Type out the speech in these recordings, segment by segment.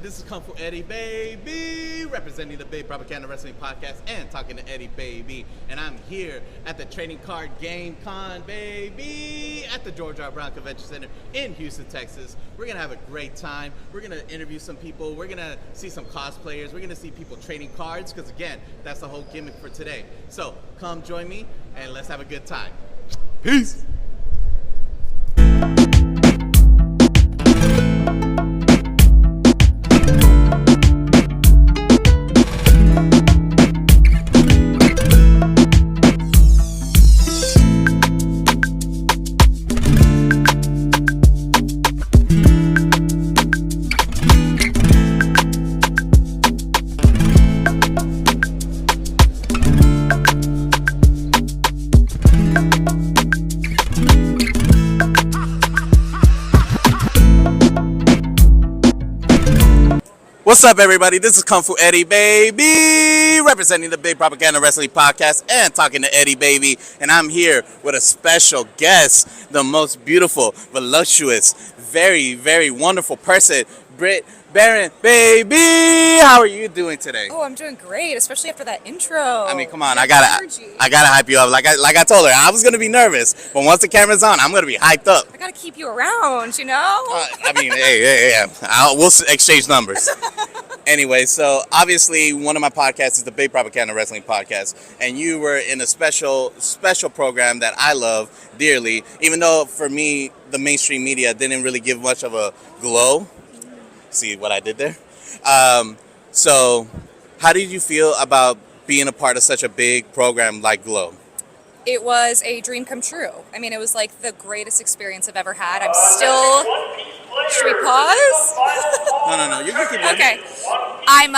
This is Fu Eddy, baby, representing the Big Propaganda Wrestling Podcast and talking to Eddie, baby. And I'm here at the Trading Card Game Con, baby, at the George R. Brown Convention Center in Houston, Texas. We're going to have a great time. We're going to interview some people. We're going to see some cosplayers. We're going to see people trading cards because, again, that's the whole gimmick for today. So come join me and let's have a good time. Peace. What's up, everybody? This is Fu Eddy, baby, representing the Big Propaganda Wrestling Podcast and talking to Eddie, baby. And I'm here with a special guest, the most beautiful, voluptuous, very, very wonderful person, Britt Barron, baby. How are you doing today? Oh, I'm doing great, especially after that intro. I mean, come on, I gotta hype you up. Like I told her, I was gonna be nervous, but once the camera's on, I'm gonna be hyped up. I gotta keep you around, you know. I mean, hey, we'll exchange numbers. Anyway, so obviously one of my podcasts is the Big Propaganda Wrestling Podcast, and you were in a special program that I love dearly, even though for me the mainstream media didn't really give much of a glow. See what I did there? So how did you feel about being a part of such a big program like Glow? It was a dream come true. I mean, it was like the greatest experience I've ever had. I'm still... Should we pause? No. You can keep going. Okay. I'm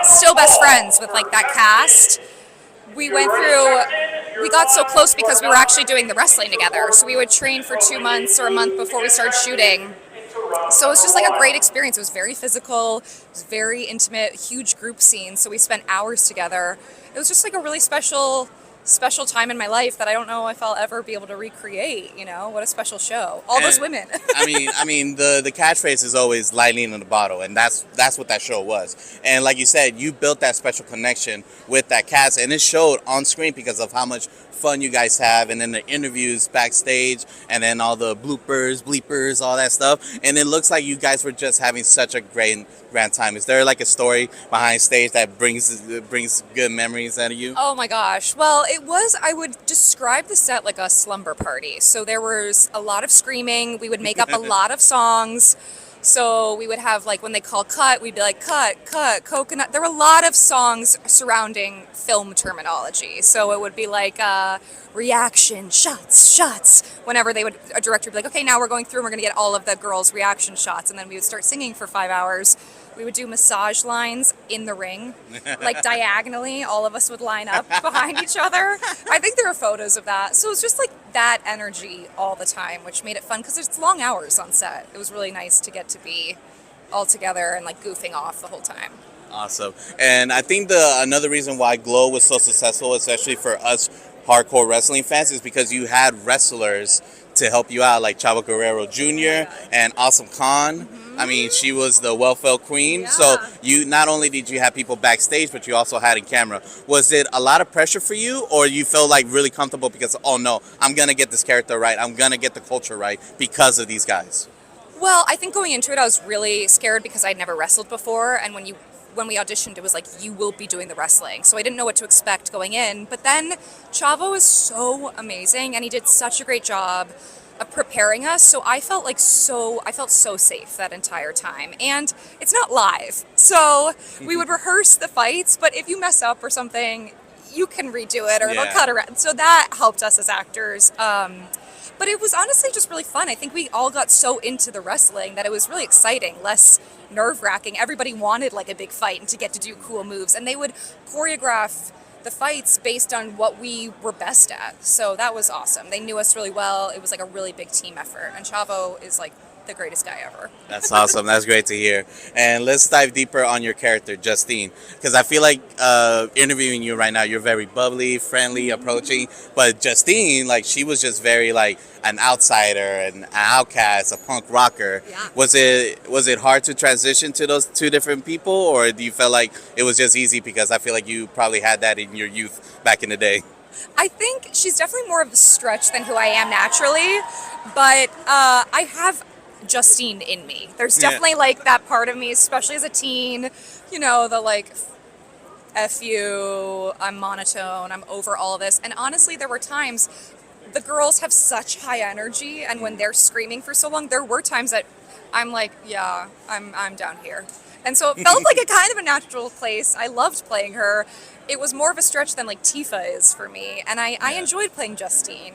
still best friends with like that cast. We got so close because we were actually doing the wrestling together. So we would train for 2 months or a month before we started shooting. So it was just like a great experience. It was very physical, it was very intimate, huge group scene. So we spent hours together. It was just like a really special time in my life that I don't know if I'll ever be able to recreate. You know, what a special show. All those women. I mean, the catchphrase is always lightning in the bottle, and that's what that show was. And like you said, you built that special connection with that cast, and it showed on screen because of how much fun you guys have, and then the interviews backstage, and then all the bloopers, bleepers, all that stuff. And it looks like you guys were just having such a grand time. Is there like a story behind stage that brings good memories out of you? Oh my gosh. Well, I would describe the set like a slumber party. So there was a lot of screaming. We would make up a lot of songs. So we would have, like, when they call cut, we'd be like, cut, coconut. There were a lot of songs surrounding film terminology. So it would be like reaction, shots. Whenever a director would be like, okay, now we're going through and we're going to get all of the girls' reaction shots. And then we would start singing for 5 hours. We would do massage lines in the ring, like diagonally. All of us would line up behind each other. I think there are photos of that. So it was just like that energy all the time, which made it fun because it's long hours on set. It was really nice to get to be all together and like goofing off the whole time. Awesome. And I think another reason why Glow was so successful, especially for us hardcore wrestling fans, is because you had wrestlers to help you out, like Chavo Guerrero Jr. and Awesome Khan. Mm-hmm. I mean, she was the well-felt queen. Yeah. So you not only did you have people backstage, but you also had in camera. Was it a lot of pressure for you, or you felt like really comfortable because, oh no, I'm gonna get this character right, I'm gonna get the culture right because of these guys? Well, I think going into it, I was really scared because I'd never wrestled before, and when we auditioned, it was like, you will be doing the wrestling. So I didn't know what to expect going in. But then Chavo is so amazing, and he did such a great job of preparing us. So I felt so safe that entire time. And it's not live. So we would rehearse the fights, but if you mess up or something, you can redo it or it'll cut around. So that helped us as actors. But it was honestly just really fun. I think we all got so into the wrestling that it was really exciting, less nerve-wracking. Everybody wanted like a big fight and to get to do cool moves, and they would choreograph the fights based on what we were best at. So that was awesome. They knew us really well. It was like a really big team effort, and Chavo is like the greatest guy ever. That's awesome. That's great to hear. And let's dive deeper on your character, Justine, because I feel like interviewing you right now, you're very bubbly, friendly, approaching. But Justine, like, she was just very like an outsider, an outcast, a punk rocker. Yeah. Was it hard to transition to those two different people, or do you feel like it was just easy because I feel like you probably had that in your youth back in the day? I think she's definitely more of a stretch than who I am naturally, but I have Justine in me. There's definitely like that part of me, especially as a teen, you know, the like, F you, I'm monotone, I'm over all this. And honestly, there were times the girls have such high energy, and when they're screaming for so long, there were times that I'm like, yeah, I'm down here. And so it felt like a kind of a natural place. I loved playing her. It was more of a stretch than like Tifa is for me, and I enjoyed playing Justine.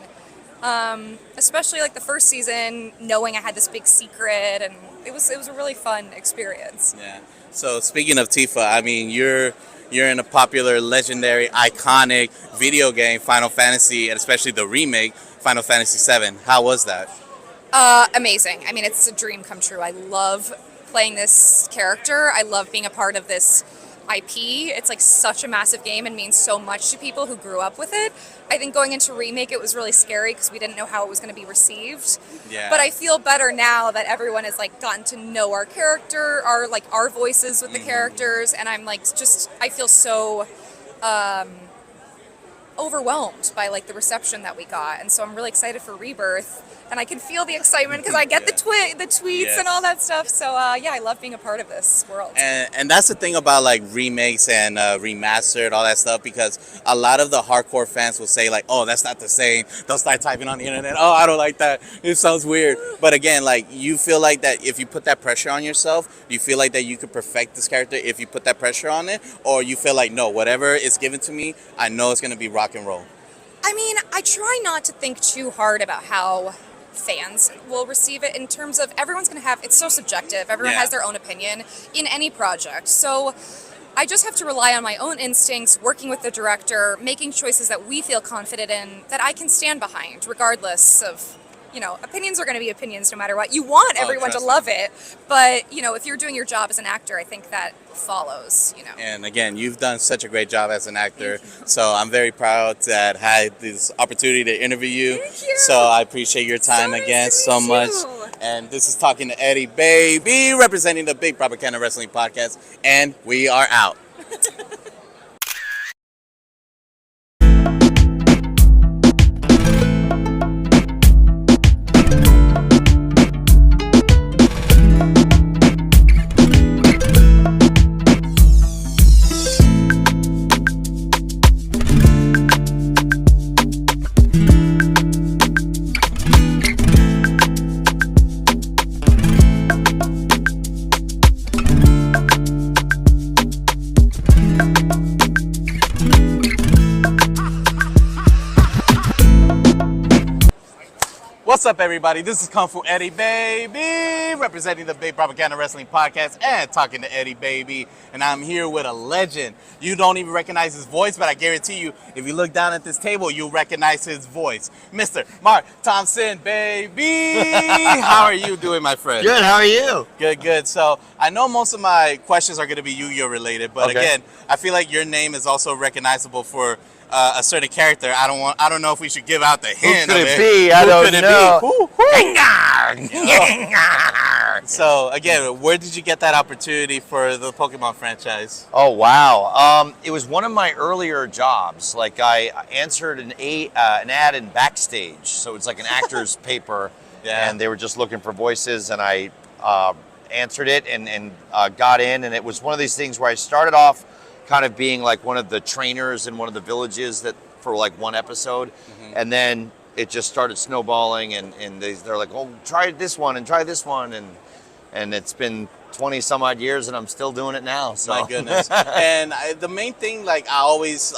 Especially like the first season, knowing I had this big secret, and it was a really fun experience. Yeah. So speaking of Tifa, I mean, you're in a popular, legendary, iconic video game, Final Fantasy, and especially the remake, Final Fantasy VII. How was that? Amazing. I mean, it's a dream come true. I love playing this character. I love being a part of this IP. It's like such a massive game and means so much to people who grew up with it. I think going into remake, it was really scary because we didn't know how it was going to be received. Yeah. But I feel better now that everyone has like gotten to know our character, our voices with the characters, and I'm like I feel so overwhelmed by like the reception that we got, and so I'm really excited for Rebirth. And I can feel the excitement because I get the tweets and all that stuff. So yeah, I love being a part of this world. And that's the thing about like remakes and remastered, all that stuff, because a lot of the hardcore fans will say like, oh, that's not the same. They'll start typing on the internet, oh, I don't like that. It sounds weird. But again, like, you feel like that if you put that pressure on yourself, you feel like that you could perfect this character if you put that pressure on it, or you feel like, no, whatever is given to me, I know it's going to be rock and roll. I mean, I try not to think too hard about how fans will receive it in terms of everyone's going to have, it's so subjective. Everyone has their own opinion in any project. So I just have to rely on my own instincts, working with the director, making choices that we feel confident in, that I can stand behind, regardless of, you know, opinions are going to be opinions no matter what. You want everyone to love it, but, you know, if you're doing your job as an actor, I think that follows, you know. And again, you've done such a great job as an actor, so I'm very proud to have had this opportunity to interview you. Thank you. So I appreciate your time again so much. And this is Talking to Eddie, baby, representing the Big Propaganda Wrestling Podcast, and we are out. What's up, everybody? This is Fu Eddy, baby, representing the Big Propaganda Wrestling Podcast and Talking to Eddie, baby. And I'm here with a legend. You don't even recognize his voice, but I guarantee you, if you look down at this table, you'll recognize his voice. Mr. Mark Thompson, baby. How are you doing, my friend? Good, how are you? Good, good. So I know most of my questions are going to be Yu-Gi-Oh related, but again, I feel like your name is also recognizable for a certain character. I don't know if we should give out the hint. Who could of it be? I don't know. So again, where did you get that opportunity for the Pokemon franchise? Oh wow! It was one of my earlier jobs. Like I answered an ad in Backstage, so it's like an actor's paper, and they were just looking for voices, and I answered it and got in, and it was one of these things where I started off kind of being like one of the trainers in one of the villages that for like one episode, and then it just started snowballing, and they're like, oh, try this one and try this one, and it's been 20 some odd years and I'm still doing it now. So. My goodness. And the main thing, like I always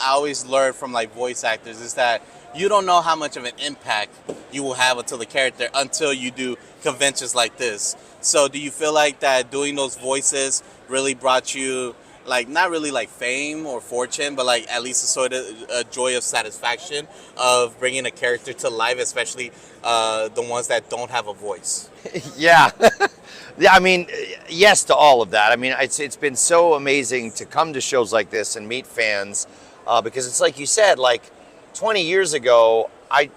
learn from like voice actors, is that you don't know how much of an impact you will have until you do conventions like this. So do you feel like that doing those voices really brought you like not really like fame or fortune, but like at least a sort of a joy of satisfaction of bringing a character to life, especially the ones that don't have a voice. Yeah. Yeah, I mean, yes to all of that. I mean, it's been so amazing to come to shows like this and meet fans because it's like you said, like 20 years ago, I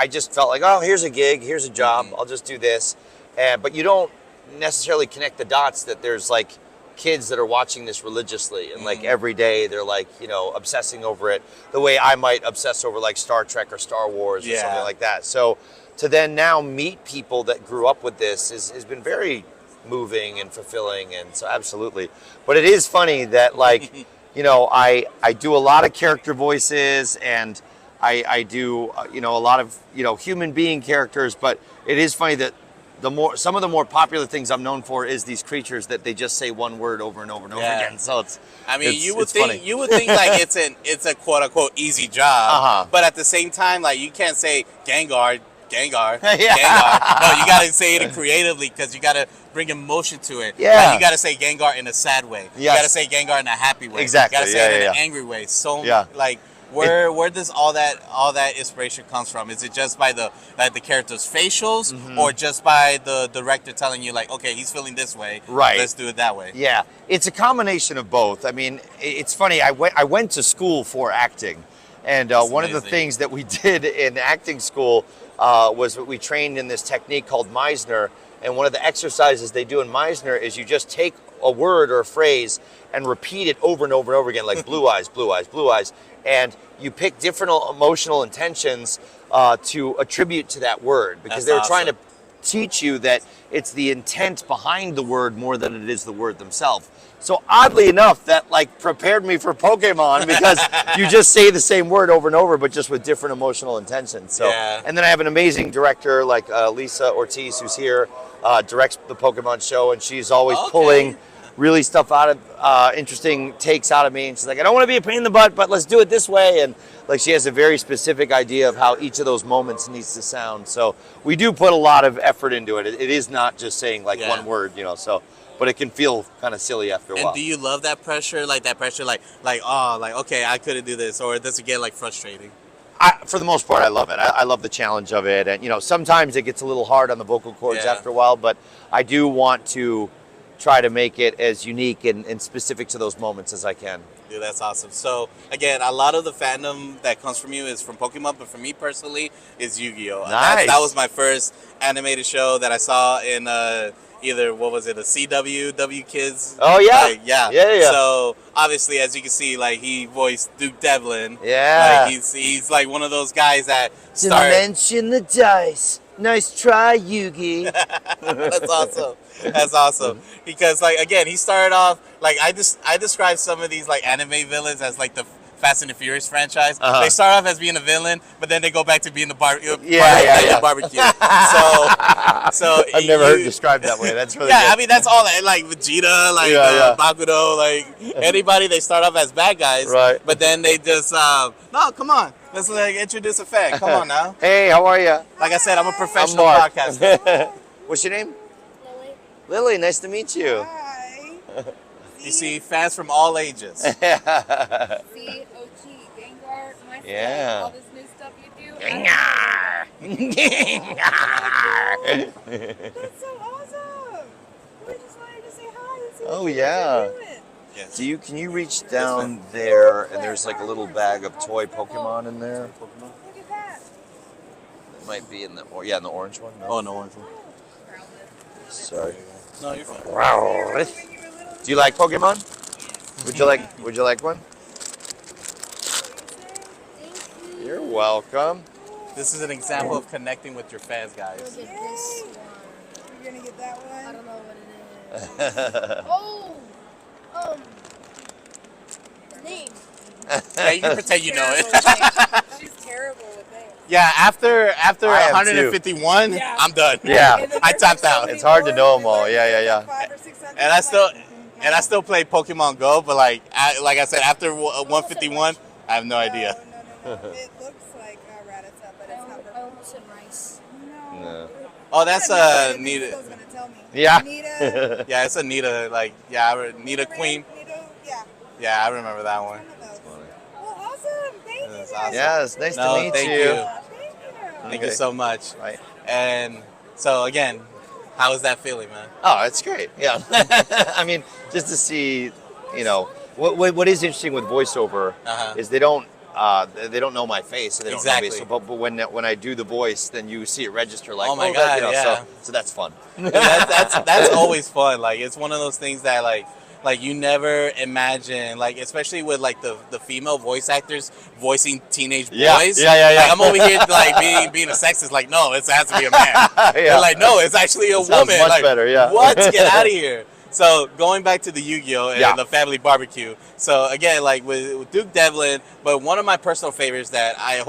just felt like, oh, here's a gig, here's a job, I'll just do this. But you don't necessarily connect the dots that there's like kids that are watching this religiously and like every day they're like, you know, obsessing over it the way I might obsess over like Star Trek or Star Wars or something like that. So to then now meet people that grew up with this has been very moving and fulfilling, and so absolutely. But it is funny that like, you know, I do a lot of character voices and I do, you know, a lot of, you know, human being characters, but it is funny that some of the more popular things I'm known for is these creatures that they just say one word over and over and over again. So it's, I mean, you would funny. think like it's a quote unquote easy job, but at the same time, like you can't say Gengar, Gengar. No, you gotta say it creatively because you gotta bring emotion to it. Yeah, like, you gotta say Gengar in a sad way. You gotta say Gengar in a happy way. Exactly. You gotta say it in an angry way. So like. Where does all that inspiration comes from? Is it just by the characters' facials, or just by the director telling you like, okay, he's feeling this way, right? Let's do it that way. Yeah, it's a combination of both. I mean, it's funny. I went to school for acting, and one of the things that we did in acting school was that we trained in this technique called Meisner. And one of the exercises they do in Meisner is you just take a word or a phrase and repeat it over and over and over again, like blue eyes, blue eyes, blue eyes. And you pick different emotional intentions to attribute to that word because they're trying to teach you that it's the intent behind the word more than it is the word themselves. So oddly enough, that like prepared me for Pokemon because you just say the same word over and over, but just with different emotional intentions. So, and then I have an amazing director like Lisa Ortiz, who's here, directs the Pokemon show, and she's always pulling really stuff out of interesting takes out of me. And she's like, I don't want to be a pain in the butt, but let's do it this way. And like she has a very specific idea of how each of those moments needs to sound. So we do put a lot of effort into it. It is not just saying like one word, you know. So. But it can feel kind of silly after a while. And do you love that pressure? Like oh, like okay, I couldn't do this, or does it get like frustrating? For the most part, I love it. I love the challenge of it, and you know, sometimes it gets a little hard on the vocal cords after a while. But I do want to try to make it as unique and specific to those moments as I can. Dude, that's awesome. So again, a lot of the fandom that comes from you is from Pokemon, but for me personally, is Yu-Gi-Oh. Nice. That was my first animated show that I saw in either, what was it, a W Kids? Oh, yeah. Like, yeah. So, obviously, as you can see, like, he voiced Duke Devlin. Yeah. Like, he's like one of those guys that Dimension the dice. Nice try, Yugi. That's awesome. That's awesome. Because, like, again, he started off, like, I describe some of these, like, anime villains as, like, the Fast and the Furious franchise. They start off as being a villain, but then they go back to being the barbecue. So I've never heard it described that way. That's really good. I mean, that's all. Like Vegeta, like Bakudo, like anybody. They start off as bad guys, right? But then they just no, come on. Let's like introduce a fact. Come on now. Hey, how are you? Like I said, I'm a professional podcaster. What's your name? Lily. Lily, nice to meet you. Hi. You see, fans from all ages. See, OG, Gengar, my Yeah. all this new stuff you do. Gengar. Gengar. That's so awesome. We just wanted to say hi and see Oh, what you yeah. guys are doing. Yes. Can you reach down there and there's like a little bag of toy Pokemon in there? Look at that. It might be in the in the orange one. Oh, no orange one. Sorry. No, you're fine. Do you like Pokemon? Would you like one? Thank you. You're welcome. This is an example of connecting with your fans, guys. Look at this one. You're gonna get that I one? don't know what it is. Oh! His name. Yeah, you can pretend you know it. She's terrible with names. Yeah, after I am 151, Yeah. I'm done. Yeah. And then I there's tapped like so out. many It's hard to more, know 'em there's all. like Yeah. 500 or 600. And I still like, and I still play Pokemon Go, but like I said, after 151, I have no idea. No. It looks like Rattata, but it's not I purple. almost said rice. No. Oh, that's Nita. Nita. Gonna tell me. Yeah. Nita. Yeah, it's a Nita. Like Nita Queen. Nita, yeah. Yeah, I remember that one. Well, awesome. Thank you. That's guys. awesome. Yeah, it's nice No, to meet thank you. you. Thank you. Thank you Okay. so much. Right. And so again, how was that feeling, man? Oh, it's great. Yeah. I mean, just to see, you know, what is interesting with voiceover is they don't know my face, so they don't know me. Exactly. So, but when I do the voice, then you see it register like, Oh my that, God, you know, yeah. so that's fun. That's always fun. Like it's one of those things that like you never imagine, like especially with like the female voice actors voicing teenage boys. Yeah. Like, I'm over here like being a sexist. Like no, it has to be a man. Yeah. They're like no, it's actually a That sounds woman. much like better, yeah. what? Get out of here. So going back to the Yu-Gi-Oh and Yeah. the family barbecue. So again, like with Duke Devlin, but one of my personal favorites that I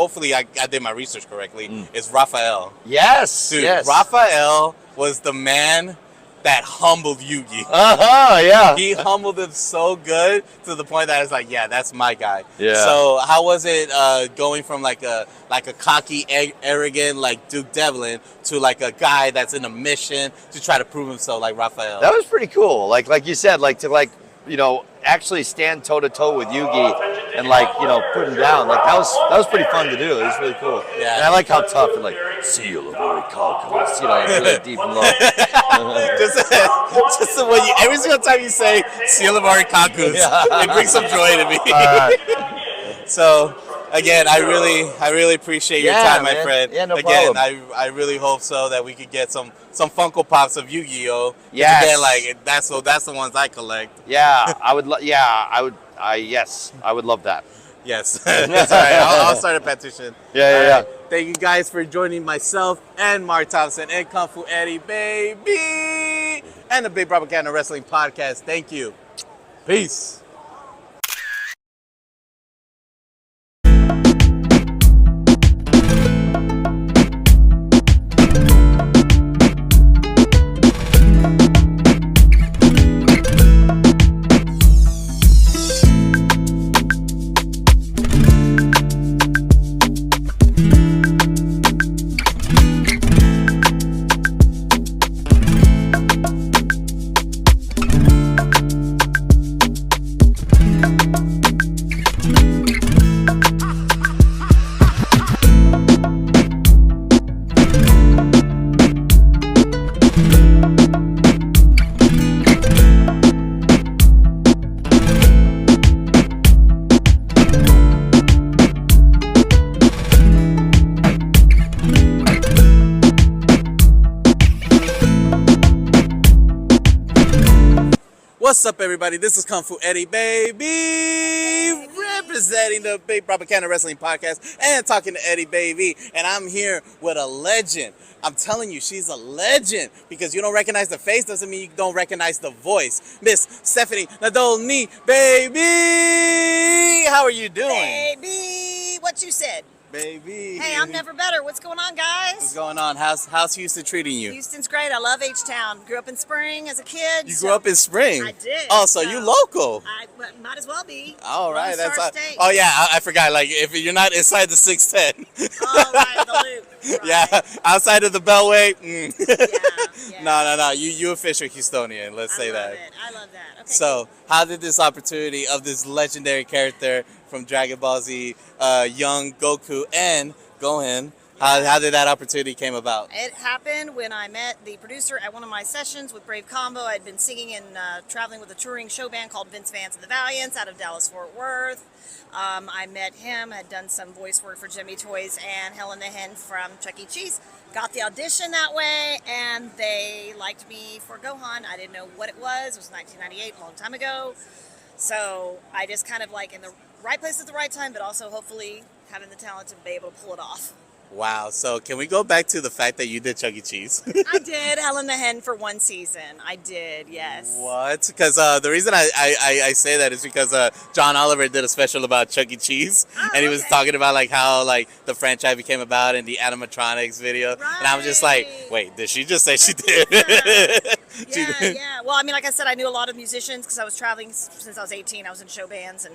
did my research correctly is Raphael. Yes. Dude, yes. Raphael was the man that humbled Yugi. Yeah. He humbled him so good to the point that it's like, yeah, that's my guy. Yeah. So how was it going from like a cocky, arrogant like Duke Devlin to like a guy that's in a mission to try to prove himself like Raphael? That was pretty cool. Like you said, like to you know, actually stand toe to toe with Yugi and like, you know, put him down. Like that was pretty fun to do. It was really cool. Yeah. And I like how tough and like seal of very calculus, you know, it's really deep and low. just the way every single time you say Seal of Arikakus, it brings some joy to me. So again, I really appreciate your time, my man. friend. Yeah, no again, problem. I really hope so that we could get some Funko Pops of Yu-Gi-Oh. Yes. Again, like that's the ones I collect. Yeah, I would. Yes, I would love that. Yes, that's all right. I'll start a petition. Yeah. All right. Thank you guys for joining myself and Mark Thompson and Kung Fu Eddy, baby, and the Big Propaganda Wrestling Podcast. Thank you. Peace. What's up, everybody? This is Kung Fu Eddy, baby, representing the Big Propaganda Wrestling Podcast and talking to Eddie, baby. And I'm here with a legend. I'm telling you, she's a legend. Because you don't recognize the face doesn't mean you don't recognize the voice. Miss Stephanie Nadolny, baby. How are you doing? Baby, what you said. Baby. Hey, I'm never better. What's going on, What's guys? going on? How's Houston treating you? Houston's great. I love H-Town. Grew up in Spring as a kid. You grew up in Spring. I did. Oh, so you local. I might as well be. All right, Lone Star that's State. oh yeah, I forgot. Like if you're not inside the 610, All right, the loop. Right. yeah, outside of the Beltway. Yeah. No. You official Houstonian. Let's say I love that. it. I love that. Okay. So, how did this opportunity of this legendary character from Dragon Ball Z, young Goku and Gohan, how did that opportunity came about? It happened when I met the producer at one of my sessions with Brave Combo. I'd been singing and traveling with a touring show band called Vince Vance and the Valiants out of Dallas-Fort Worth. I met him, had done some voice work for Jimmy Toys and Helen the Hen from Chuck E. Cheese. Got the audition that way, and they liked me for Gohan. I didn't know what it was. It was 1998, a long time ago. So I just kind of like in the right place at the right time, but also hopefully having the talent to be able to pull it off. Wow. So, can we go back to the fact that you did Chuck E. Cheese? I did Helen the Hen for one season. I did, yes. What? Because the reason I say that is because John Oliver did a special about Chuck E. Cheese, and he was talking about like how like the franchise became about and the animatronics video, and I was just like, wait, did she just say she did? Yeah. Well, I mean, like I said, I knew a lot of musicians because I was traveling since I was 18. I was in show bands and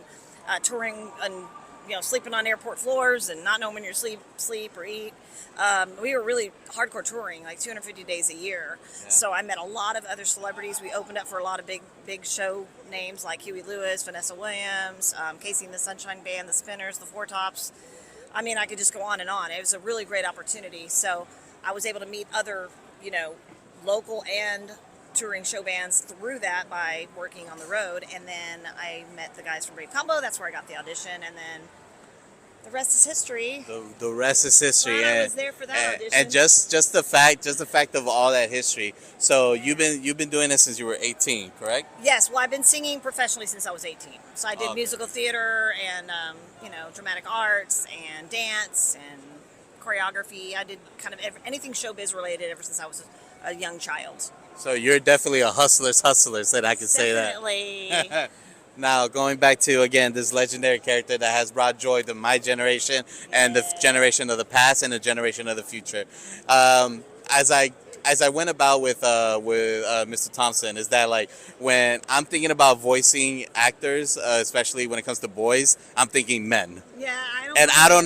touring and sleeping on airport floors and not knowing when you're sleep or eat. We were really hardcore touring, like 250 days a year. Yeah. So I met a lot of other celebrities. We opened up for a lot of big show names like Huey Lewis, Vanessa Williams, Casey and the Sunshine Band, the Spinners, the Four Tops. I mean, I could just go on and on. It was a really great opportunity. So I was able to meet other, local and touring show bands through that by working on the road. And then I met the guys from Brave Combo. That's where I got the audition. And then the rest is history. The rest is history. Glad I was there for that audition. And just the fact of all that history. So you've been doing this since you were 18, correct? Yes. Well, I've been singing professionally since I was 18. So I did musical theater and dramatic arts and dance and choreography. I did kind of anything showbiz related ever since I was a young child. So you're definitely a hustler's hustler, that I can say that. Definitely. Now, going back to, again, this legendary character that has brought joy to my generation and the generation of the past and the generation of the future. As I went about with Mr. Thompson, is that like when I'm thinking about voicing actors, especially when it comes to boys, I'm thinking men. Yeah, I don't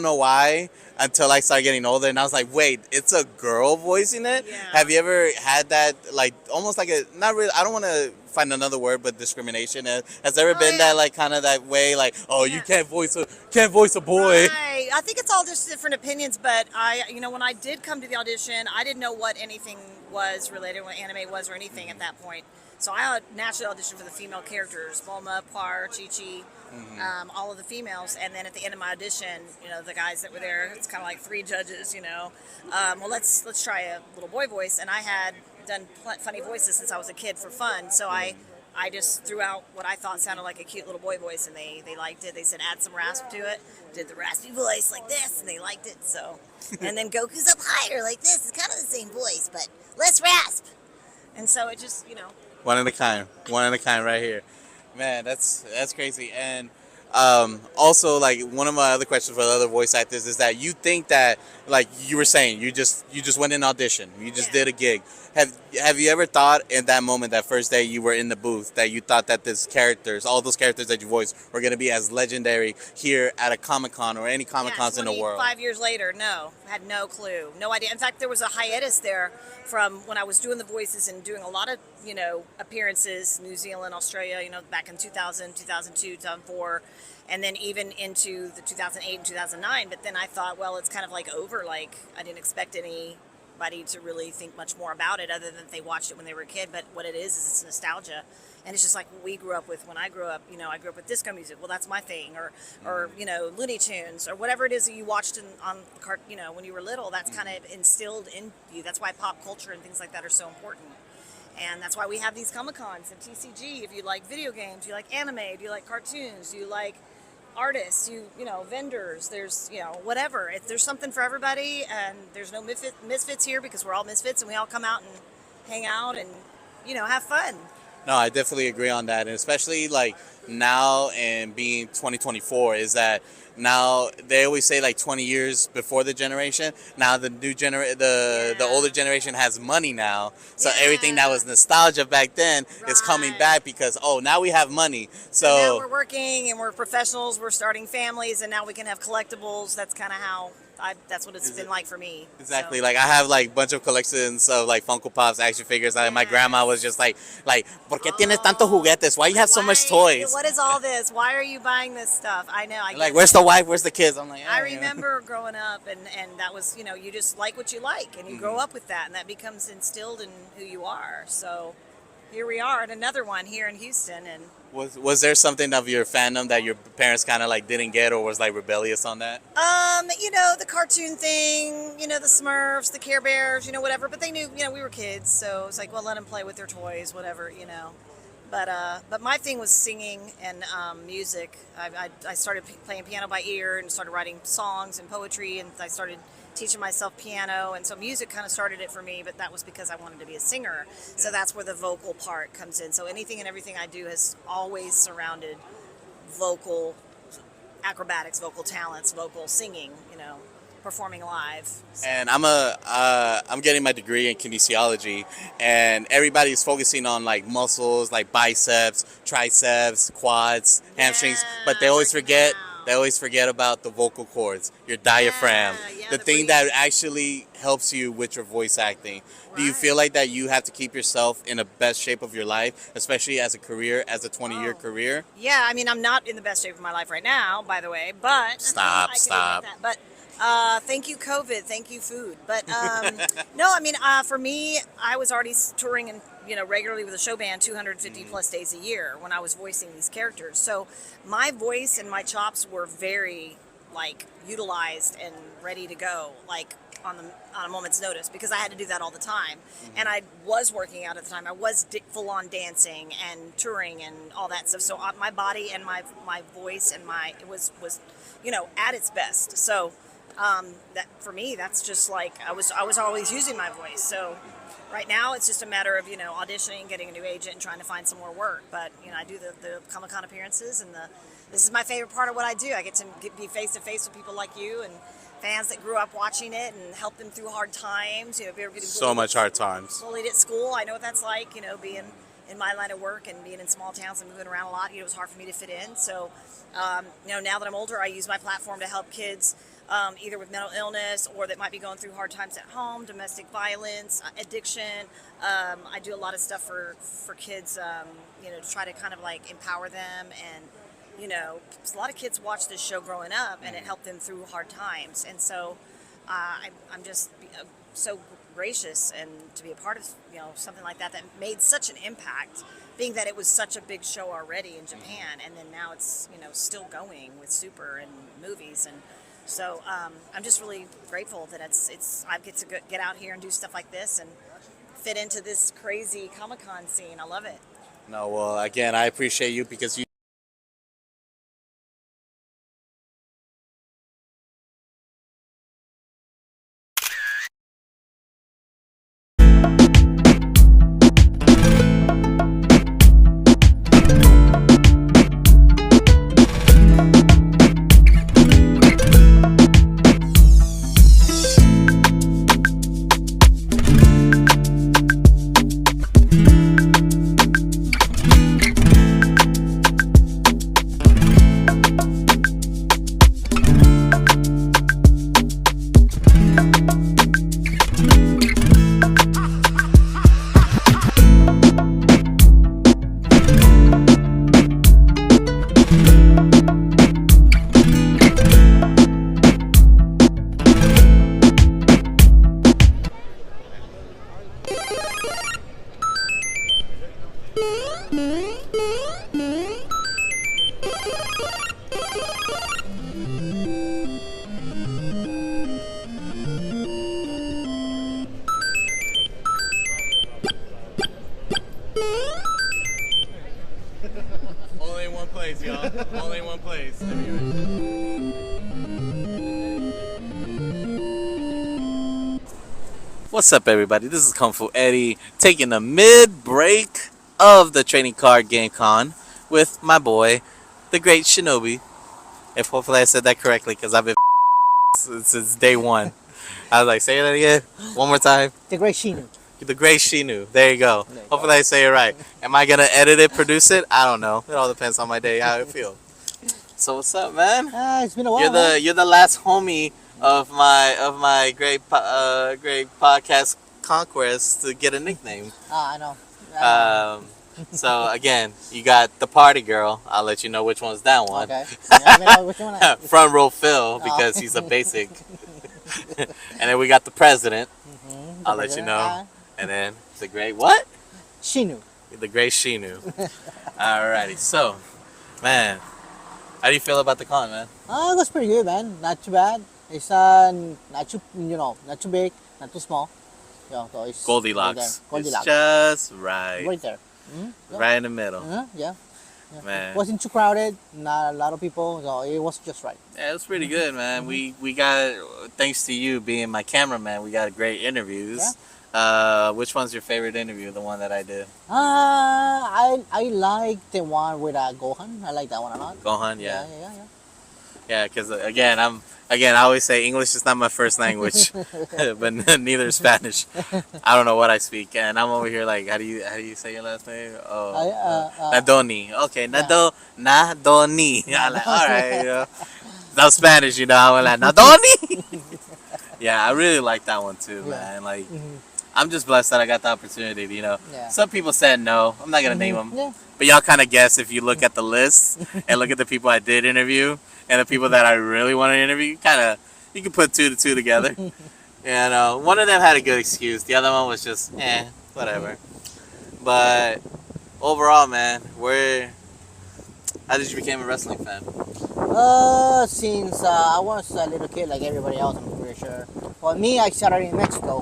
know why until I started getting older, and I was like, wait, it's a girl voicing it? Yeah. Have you ever had that, like, almost like a, not really, I don't want to find another word, but discrimination? Has there ever been that, like, kind of that way, like, you can't voice a boy? Right. I think it's all just different opinions, but when I did come to the audition, I didn't know what anything was related, what anime was or anything at that point. So I naturally auditioned for the female characters, Bulma, Par, Chi-Chi, all of the females. And then at the end of my audition, the guys that were there, it's kind of like three judges, well, let's try a little boy voice. And I had done funny voices since I was a kid for fun. So I just threw out what I thought sounded like a cute little boy voice, and they liked it. They said add some rasp to it. Did the raspy voice like this, and they liked it. So, and then Goku's up higher like this. It's kind of the same voice, but less rasp. And so it just, One in a kind right here. Man, that's crazy. And also, like, one of my other questions for the other voice actors is that you think that, like you were saying, you just went in audition, you just did a gig. Have you ever thought in that moment, that first day you were in the booth, that you thought that all those characters that you voiced were going to be as legendary here at a Comic-Con or any Comic-Cons in the world? 5 years later, no. I had no clue. No idea. In fact, there was a hiatus there from when I was doing the voices and doing a lot of, appearances, New Zealand, Australia, back in 2000, 2002, 2004, and then even into the 2008 and 2009. But then I thought, well, it's kind of like over. Like, I didn't expect anybody to really think much more about it other than they watched it when they were a kid. But what it is it's nostalgia. And it's just like what we grew up with. When I grew up, I grew up with disco music. Well, that's my thing. Or Looney Tunes or whatever it is that you watched when you were little. That's kind of instilled in you. That's why pop culture and things like that are so important. And that's why we have these Comic-Cons and TCG. If you like video games, you like anime, do you like cartoons, do you like artists, vendors, there's, whatever. There's something for everybody, and there's no misfits here because we're all misfits and we all come out and hang out and, have fun. No, I definitely agree on that. And especially like now and being 2024 is that now they always say like 20 years before the generation. Now the new the older generation has money now. So everything that was nostalgia back then is coming back because, now we have money. So now we're working and we're professionals. We're starting families and now we can have collectibles. That's kind of how that's what it's been like for me. Exactly. So. Like I have like a bunch of collections of like Funko Pops, action figures. Like my grandma was just like, ¿por qué tienes tantos juguetes? Why you have so much toys? What is all this? Why are you buying this stuff? I know. Like, where's the wife? Where's the kids? I'm like, I remember growing up and that was, you just like what you like and you grow up with that and that becomes instilled in who you are. So here we are at another one here in Houston. And was there something of your fandom that your parents kind of like didn't get or was like rebellious on that? The cartoon thing, the Smurfs, the Care Bears, whatever. But they knew, we were kids, so it's like, well, let them play with their toys, whatever, But my thing was singing and music. I started playing piano by ear and started writing songs and poetry, and I started teaching myself piano, and so music kind of started it for me, but that was because I wanted to be a singer. So that's where the vocal part comes in. So anything and everything I do has always surrounded vocal acrobatics, vocal talents, vocal singing, performing live. So. And I'm getting my degree in kinesiology, and everybody's focusing on like muscles, like biceps, triceps, quads, hamstrings, but they always forget they always forget about the vocal cords, your diaphragm, Yeah, the the thing that breathing. actually helps you with your voice acting. Do you Right. feel like that you have to keep yourself in the best shape of your life, especially as a career, as a 20-year Oh. career? Yeah, I mean, I'm not in the best shape of my life right now, by the way, but Stop, I can stop. admit that. But thank you, COVID. Thank you, food. But no, I mean, for me, I was already touring and regularly with a show band, 250 plus days a year when I was voicing these characters. So my voice and my chops were very like utilized and ready to go, like on a moment's notice, because I had to do that all the time. And I was working out at the time. I was full on dancing and touring and all that stuff. So my body and my voice and it was at its best. So that for me, that's just like I was always using my voice. So right now it's just a matter of auditioning, getting a new agent, and trying to find some more work. But I do the Comic-Con appearances, and this is my favorite part of what I do. I get to be face to face with people like you and fans that grew up watching it and help them through hard times. If you're getting So much hard times. bullied at school, I know what that's like. Being in my line of work and being in small towns and moving around a lot, it was hard for me to fit in. So, now that I'm older, I use my platform to help kids either with mental illness or that might be going through hard times at home, domestic violence, addiction. I do a lot of stuff for kids, to try to kind of like empower them. And a lot of kids watch this show growing up, and it helped them through hard times. And so I'm just so gracious and to be a part of something like that made such an impact, being that it was such a big show already in Japan, and then now it's still going with Super and movies. And so I'm just really grateful that I get to get out here and do stuff like this and fit into this crazy Comic-Con scene. I love it. No, well, again, I appreciate you because you. Only in one place, y'all. Only in one place. What's up, everybody? This is Fu Eddy taking a mid-break of the Trading Card Game Con with my boy, the Great Shinobi. If hopefully I said that correctly, because I've been since day one. I was like, say that again, one more time. The Great Shinu. The Great Shinu. There you go. There you Hopefully I say it right. Am I gonna edit it, produce it? I don't know. It all depends on my day, how I feel. So what's up, man? It's been a while. You're the last homie of my great podcast conquest to get a nickname. I know. So again, you got the party girl. I'll let you know which one's that one. Okay. Yeah, I know which one Front row Phil because he's a basic. And then we got the president. I'll let you know. And then the great what? Shinu. The great Shinu. Alrighty. So, man, how do you feel about the con, man? It was pretty good, man. Not too bad. It's not too not too big, not too small. So it's Goldilocks. right there. Goldilocks. It's just right. Right there. Yeah. Right in the middle. Yeah. Man. It wasn't too crowded. Not a lot of people. So it was just right. Yeah, it was pretty good, man. We got, thanks to you being my cameraman, we got great interviews. Which one's your favorite interview? The one that I did? I like the one with Gohan. I like that one a lot. Gohan, yeah. Yeah, because I always say English is not my first language, but neither is Spanish. I don't know what I speak, and I'm over here like, how do you say your last name? Nadoni. Okay, Nadoni. I'm like, all right, that's Spanish, I'm like Nadoni. Yeah, I really like that one too, man. Like, I'm just blessed that I got the opportunity. Yeah. Some people said no. I'm not gonna name them, Yeah. but y'all kind of guess if you look at the list and look at the people I did interview and the people that I really want to interview. You can put 2 to 2 together. And one of them had a good excuse. The other one was just whatever. But overall, man, how did you become a wrestling fan? Since I was a little kid, like everybody else, I'm pretty sure. For me, I started in Mexico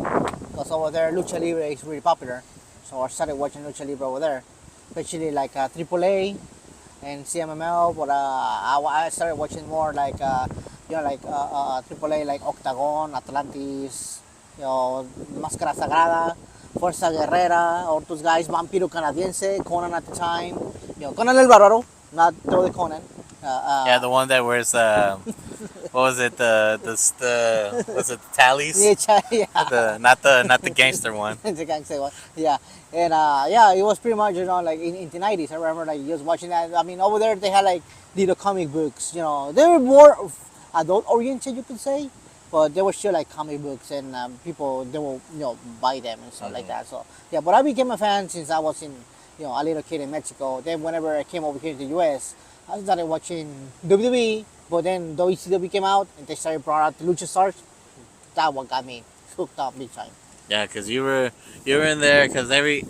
because over there, lucha libre is really popular. So I started watching lucha libre over there, especially like AAA and CMML. But I started watching more like AAA, like Octagon, Atlantis, Máscara Sagrada, Fuerza Guerrera, or those guys, Vampiro Canadiense, Conan at the time, Conan el Bárbaro, not throw the Conan. Yeah, the one that wears what was it? Was it the tallies? Yeah. Not the gangster one. The gangster one. Yeah. And it was pretty much like in the 90s. I remember like just watching that. I mean, over there they had like little comic books. They were more adult oriented, you could say, but they were still like comic books, and people they will buy them and stuff like that. So yeah, but I became a fan since I was in a little kid in Mexico. Then whenever I came over here to the US, I started watching WWE, but then WCW came out and they started brought out the Lucha Stars. That one got me hooked up big time. Yeah, because you were in there because every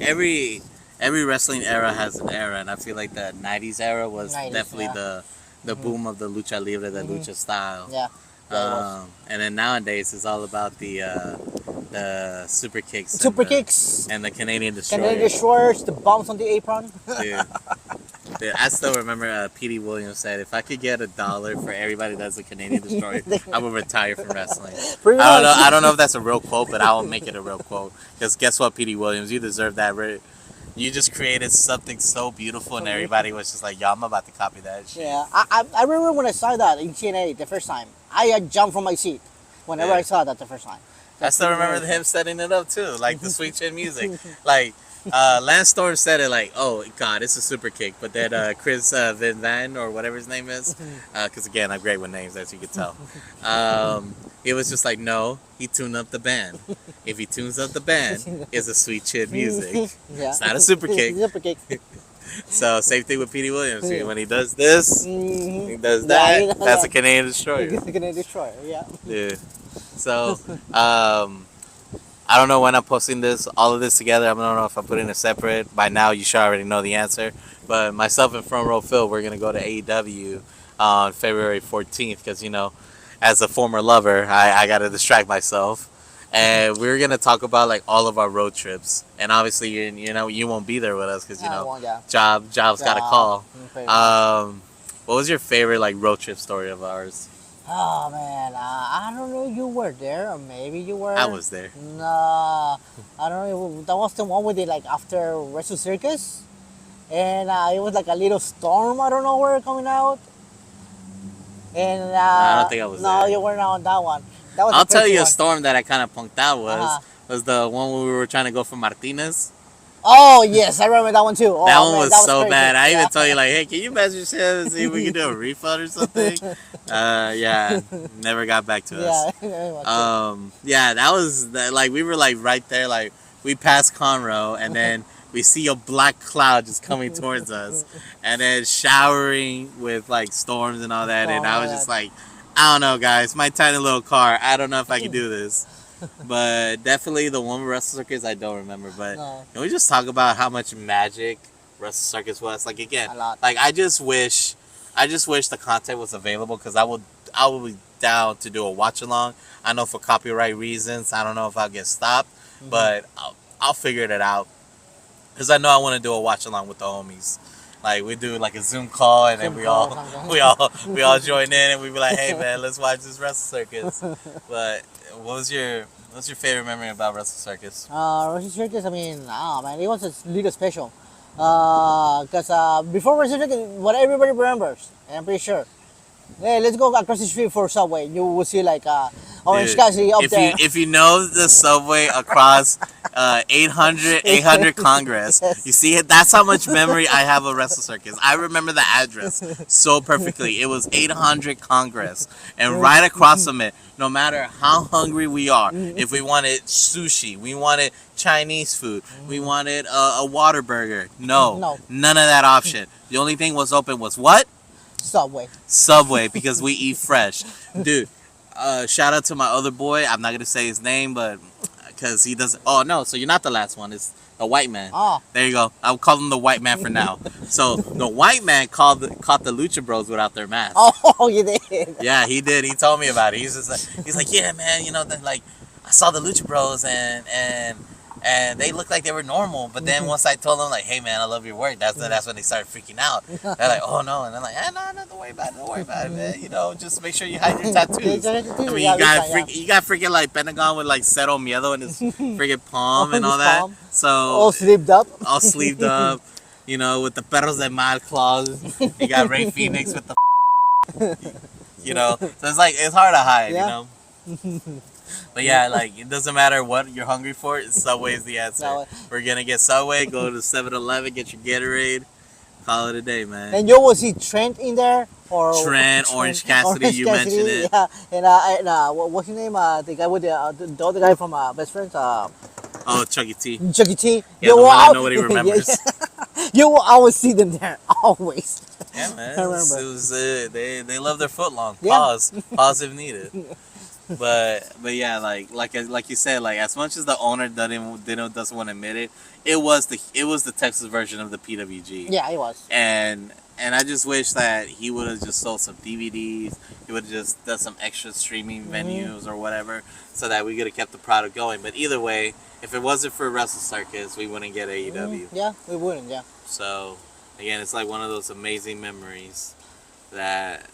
wrestling era has an era, and I feel like the '90s era was 90s, definitely the boom of the lucha libre, the lucha style. Yeah. And then nowadays it's all about the super kicks, and the Canadian Destroyer. Canadian Destroyers, the bombs on the apron. Dude, I still remember P.D. Williams said, if I could get $1 for everybody that's a Canadian Destroyer, I would retire from wrestling. I don't know if that's a real quote, but I will make it a real quote. Because guess what, P.D. Williams, you deserve that. You just created something so beautiful, and everybody was just like, yo, I'm about to copy that shit. Yeah, I remember when I saw that in TNA the first time. I jumped from my seat whenever I saw that the first time. I still remember him setting it up too, like the sweet chin music. Like Lance Storm said it like, oh God, it's a super kick. But then Chris Van or whatever his name is, because again, I'm great with names, as you can tell. It was just like, no, he tuned up the band. If he tunes up the band, it's a sweet chin music. Yeah. It's not a super kick. Super kick. So same thing with P.D. Williams. When he does this, he does that. That's a Canadian Destroyer. It's a Canadian Destroyer. Yeah. Yeah. So I don't know when I'm posting all of this together. I don't know if I'm putting it separate. By now, you should already know the answer. But myself and Front Row Phil, we're gonna go to AEW on February 14th because as a former lover, I gotta distract myself. And we're gonna talk about like all of our road trips, and obviously you won't be there with us because job's got a call. What was your favorite like road trip story of ours? Oh man, I don't know. You were there, or maybe you were. I was there. No, I don't know. That was the one we did like after Wrestle Circus, and it was like a little storm out of nowhere coming out. And I don't think I was there. No, you weren't on that one. That was I'll tell you one. a storm that I kind of punked out was the one when we were trying to go from Martinez. Oh yes, I remember that one too. Oh, that one man, was that so crazy. bad. I even told you like, hey, can you message shit and see if we can do a refund or something? Yeah, never got back to us. Yeah, that was like we were like right there, like we passed Conroe, and then we see a black cloud just coming towards us, and then showering with like storms and all that, and I was just like, I don't know, guys, my tiny little car, I don't know if I can do this. But definitely the one with Wrestle Circus I don't remember. But can we just talk about how much magic Wrestle Circus was? Like again, like I just wish the content was available because I would be down to do a watch along. I know for copyright reasons, I don't know if I'll get stopped, but I'll figure it out because I know I want to do a watch along with the homies. Like we do like a Zoom call, and then we all join in, and we be like, hey man, let's watch this Wrestle Circus. But what's your favorite memory about Wrestle Circus? Wrestle Circus, I mean, man, it was a little special. Because before Wrestle Circus, what everybody remembers, and I'm pretty sure, Hey, let's go across the street for Subway. You will see like Orange Dude, Cassidy up if there. you if you know the subway across 800 Congress, Yes. you see it. That's how much memory I have of Wrestle Circus. I remember the address so perfectly. It was 800 Congress, and right across from it. No matter how hungry we are, if we wanted sushi, we wanted Chinese food, we wanted a water burger. No, none of that option. The only thing was open was what? Subway. Subway, because we eat fresh, dude. Shout out to my other boy. I'm not gonna say his name, but because he doesn't. Oh no, so you're not the last one. It's the white man. Oh. There you go. I'll call him the white man for now. So the white man caught the Lucha Bros without their mask. Oh, you did. Yeah, he did. He told me about it. He's like, yeah, man. You know, like I saw the Lucha Bros and they looked like they were normal. But then once I told them like, hey man, I love your work, that's when they started freaking out. They're like, oh no, and I'm like, no, don't worry about it, man. You know, just make sure you hide your tattoos. I mean, you got freaking like Pentagon with like Cero Miedo in his freaking palm and all that. Palm. So All sleeved up. all sleeved up. You know, with the Perros de Mal claws. You got Ray Phoenix with the. You know, so it's hard to hide. Yeah. You know. But yeah, like it doesn't matter what you're hungry for. Subway is the answer. Subway. We're gonna get Subway. Go to 7-Eleven, get your Gatorade. Call it a day, man. And you will see Trent in there or Orange Cassidy. You mentioned it. Yeah, and what's his name? The guy with the other guy from Best Friends. Oh, Chucky T. Chucky T. Yeah, the one that nobody remembers. You will always see them there, always. Yeah, man. I It remember. was they love their foot long. Yeah. Pause if needed. But yeah, like you said, like as much as the owner doesn't want to admit it, it was the Texas version of the PWG. Yeah, it was. And I just wish that he would have just sold some DVDs. He would have just done some extra streaming venues or whatever, so that we could have kept the product going. But either way, if it wasn't for Wrestle Circus, we wouldn't get AEW. Yeah, we wouldn't. Yeah. So again, it's like one of those amazing memories that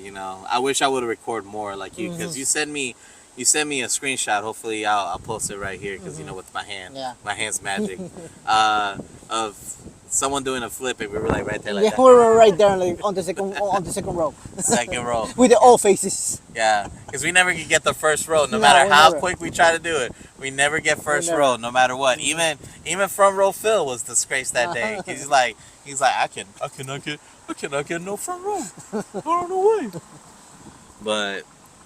you know. I wish I would have recorded more like you, because you sent me a screenshot. Hopefully, I'll post it right here because you know with my hand, my hand's magic, of someone doing a flip, and we were like right there, like Yeah, that. we were right there, like on the second row. Second row. With the old faces. Yeah, because we never could get the first row, no No, matter we how never. quick we try to do it. We never get first never. row, no matter what. Even front row Phil was disgraced that day. 'Cause he's like, I cannot get no front row. I don't know why.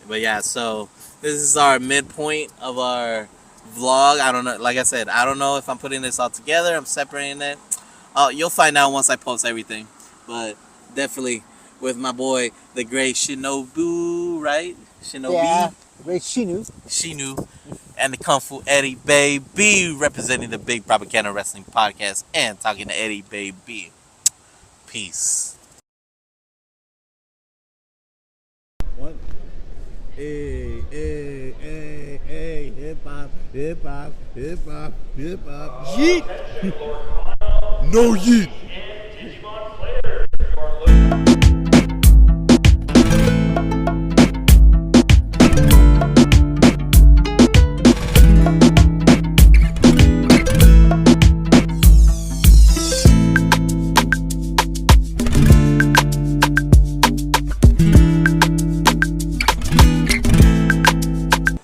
But yeah, so this is our midpoint of our vlog. I don't know. Like I said, I don't know if I'm putting this all together. I'm separating it. You'll find out once I post everything. But definitely with my boy, the great Shinobu, right? Shinobi. Yeah, great Shinu. Shinu, and the Kung Fu Eddy, baby, representing the Big Propaganda Wrestling Podcast and talking to Eddie, baby. Peace. What? Hey, hip hop, yeet! No yeet!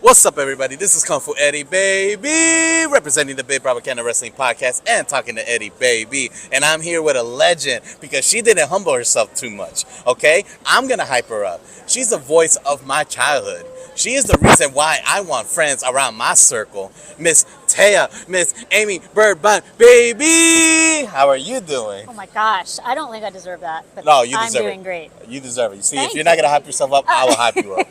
What's up, everybody? This is Kung Fu Eddy, baby, representing the Big Propaganda Wrestling Podcast and talking to Eddie, baby. And I'm here with a legend because she didn't humble herself too much, okay? I'm going to hype her up. She's the voice of my childhood. She is the reason why I want friends around my circle. Miss Taya, Miss Amy Birdbun, baby! How are you doing? Oh my gosh, I don't think I deserve that. But No, you I'm deserve doing it. great. You deserve it. You see, Thank if you're not going to hype yourself up, I will hype you up.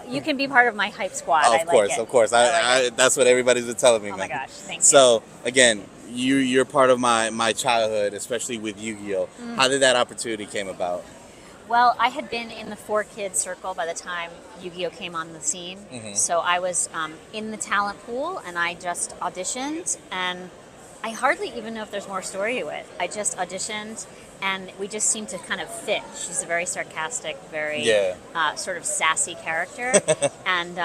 You can be part of my hype squad. Of course. That's what everybody's been telling me, Oh man. my gosh, thank you. So again, you're part of my childhood, especially with Yu-Gi-Oh. How did that opportunity came about? Well, I had been in the 4Kids circle by the time Yu-Gi-Oh came on the scene. So I was in the talent pool and I just auditioned, and I hardly even know if there's more story to it. I just auditioned and we just seemed to kind of fit. She's a very sarcastic, very sort of sassy character. And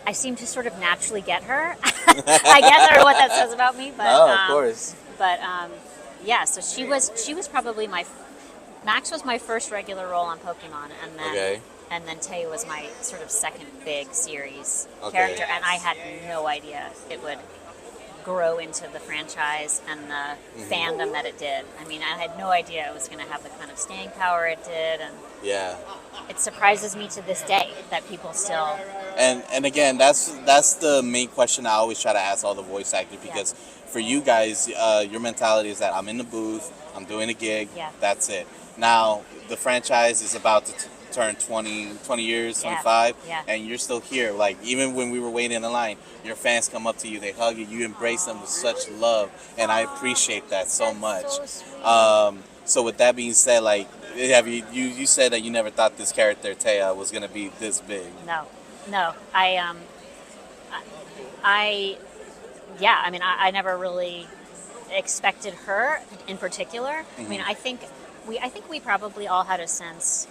I seemed to sort of naturally get her. I guess I don't know what that says about me, but of course. But yeah, so she was probably Max was my first regular role on Pokemon, and then Okay. and then Taya was my sort of second big series Okay. character, and I had no idea it would grow into the franchise and the fandom that it did. I mean, I had no idea it was going to have the kind of staying power it did, and Yeah. it surprises me to this day that people still. And again, that's the main question I always try to ask all the voice actors, because for you guys, your mentality is that I'm in the booth, I'm doing a gig, Yeah. that's it. Now the franchise is about to turn 20 years, 25, Yeah. and you're still here. Like, even when we were waiting in the line, your fans come up to you, they hug you, you embrace them with such love, and I appreciate that so much. So with that being said, like, have you said that you never thought this character Taya was gonna be this big? No. Yeah. I mean, I never really expected her in particular. I mean, I think we probably all had a sense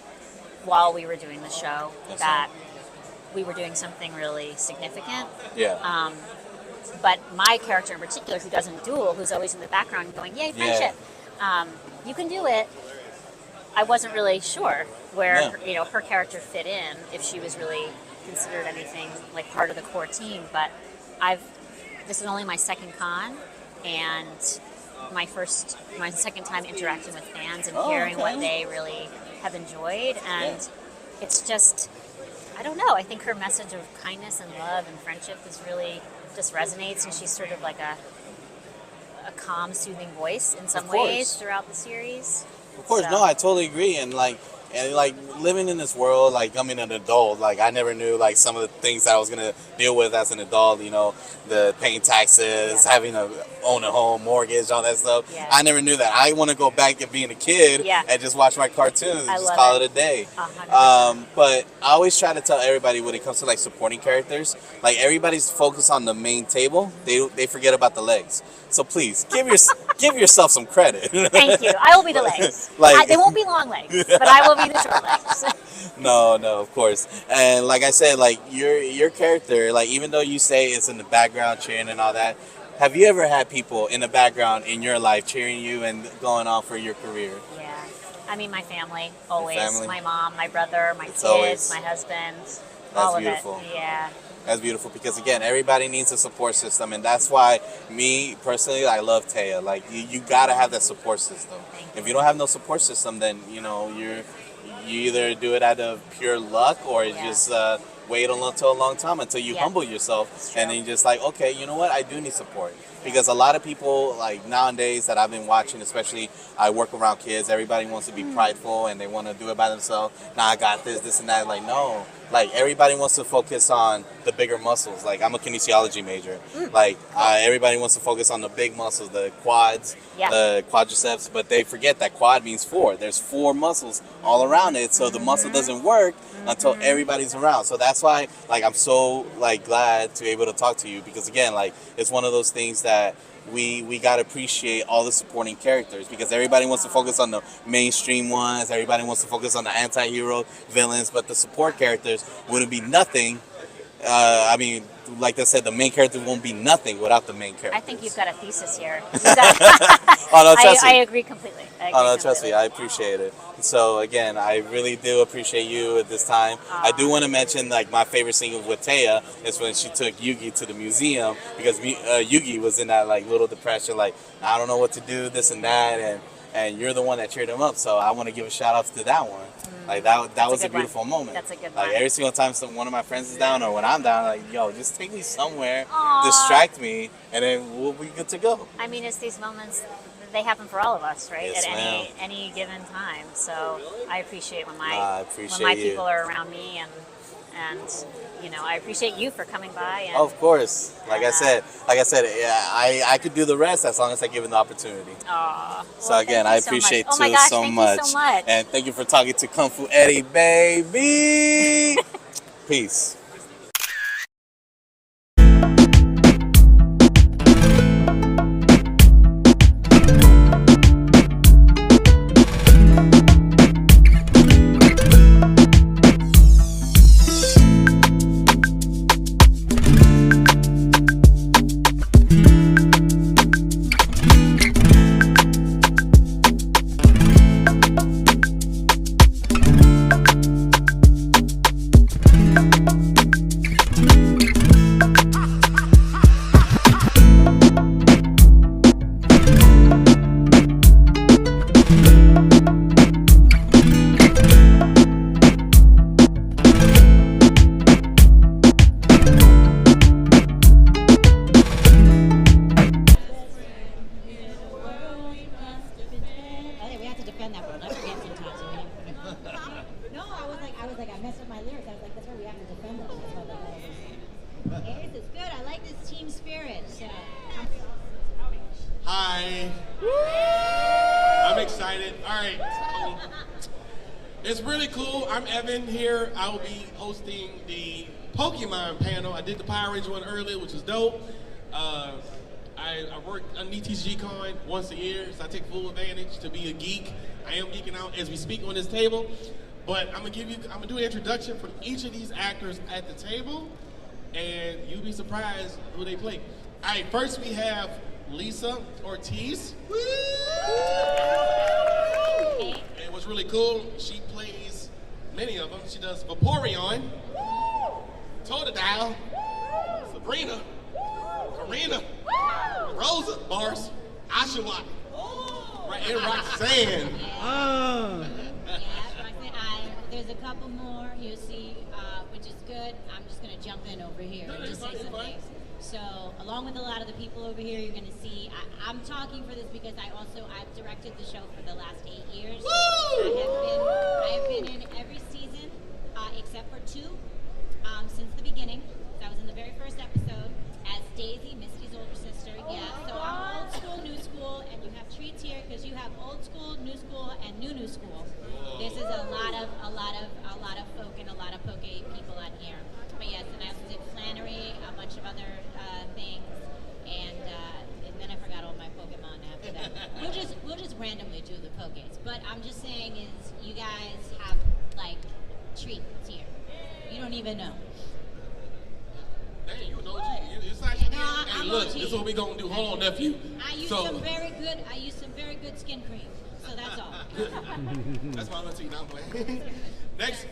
while we were doing the show that we were doing something really significant. Yeah. But my character in particular, who doesn't duel, who's always in the background going, "Yay, friendship! You can do it." I wasn't really sure where her character fit in, if she was really considered anything like part of the core team. But this is only my second con, and my second time interacting with fans and hearing what they really have enjoyed, and it's just, I don't know, I think her message of kindness and love and friendship is really just resonates, and she's sort of like a calm, soothing voice in some ways throughout the series. Of course, no, I totally agree. And like living in this world, like, I'm an adult, like, I never knew like some of the things that I was gonna deal with as an adult. You know, the paying taxes, having to own a home, mortgage, all that stuff. Yeah. I never knew that. I want to go back to being a kid and just watch my cartoons and I just love call it. it a day. 100%. But I always try to tell everybody when it comes to like supporting characters, like, everybody's focused on the main table. They forget about the legs. So please give yourself some credit. Thank you. I will be the legs. They won't be long legs, but I will be the short legs. No, of course. And like I said, like, your character, like, even though you say it's in the background cheering and all that, have you ever had people in the background in your life cheering you and going on for your career? Yeah. I mean, my family, always. family? My mom, my brother, my kids, always- my husband. That's all of beautiful. it. Yeah. That's beautiful, because again, everybody needs a support system, and that's why me personally, I love Taya. Like, you gotta have that support system. If you don't have no support system, then you either do it out of pure luck, or just wait until a long time until you humble yourself, and then you're just like, okay, you know what, I do need support. Because a lot of people, like, nowadays that I've been watching, especially I work around kids, everybody wants to be prideful and they want to do it by themselves. Nah, I got this and that. Like, no. Like, everybody wants to focus on the bigger muscles. Like, I'm a kinesiology major. Like, everybody wants to focus on the big muscles, the quads, the quadriceps, but they forget that quad means 4. There's 4 muscles all around it, so the muscle doesn't work until everybody's around. So that's why, like, I'm so, like, glad to be able to talk to you, because again, like, it's one of those things that we gotta appreciate all the supporting characters, because everybody wants to focus on the mainstream ones, everybody wants to focus on the anti-hero villains, but the support characters wouldn't be nothing. I mean, like I said, the main character won't be nothing without the main character. I think you've got a thesis here. Oh, no, trust me. I agree completely. Trust me, I appreciate it. So again, I really do appreciate you at this time. I do want to mention, like, my favorite scene with Taya is when she took Yugi to the museum, because Yugi was in that, like, little depression, like, I don't know what to do, this and that, and you're the one that cheered him up. So I want to give a shout out to that one. Like, that was a beautiful moment. That's a good Like, one. every single time one of my friends is down, or when I'm down, like, yo, just take me somewhere, Aw. distract me, and then we'll be good to go. I mean, it's these moments, they happen for all of us, right? Yes, At ma'am. any given time. So I appreciate when my I appreciate when my you. people are around me, and I appreciate you for coming by. And, Of course, like I said, yeah, I could do the rest as long as I give it the opportunity. Aw. So again, I appreciate oh my gosh, so thank much. you so much. And thank you for talking to Kung Fu Eddy, baby. Peace. spirit. So. Hi. I'm excited. All right. It's really cool. I'm Evan here. I will be hosting the Pokemon panel. I did the Power Ranger one earlier, which was dope. I work on ETG Con once a year, so I take full advantage to be a geek. I am geeking out as we speak on this table, but I'm gonna do an introduction from each of these actors at the table, and you'll be surprised who they play. All right, first we have Lisa Ortiz. And what's really cool, she plays many of them. She does Vaporeon, Totodile, Sabrina, Karina, Rosa, bars, Ashawa, right, and Roxanne. Yeah, there's a couple more you'll see, which is good. I'm just going to jump in over here and just say something. So, along with a lot of the people over here, you're going to see, I'm talking for this because I've directed the show for the last 8 years. I have been in every season, except for 2, since the beginning. So I was in the very first episode as Daisy, Misty's older sister. Yeah, so I'm old school, new school, and you have treats here because you have old school, new school, and new school. This is a lot of folk and a lot of poke people on here. But yes, and I also did Flannery, a bunch of other things, and then I forgot all my Pokemon after that. We'll just randomly do the Pokés. But I'm just saying is you guys have like treats here. You don't even know. Hey, you know what it's like. Hey, look, this is what we gonna do. Hold on, nephew. I use some very good skin cream. So that's all. That's why I'm gonna tell you now, playing. Next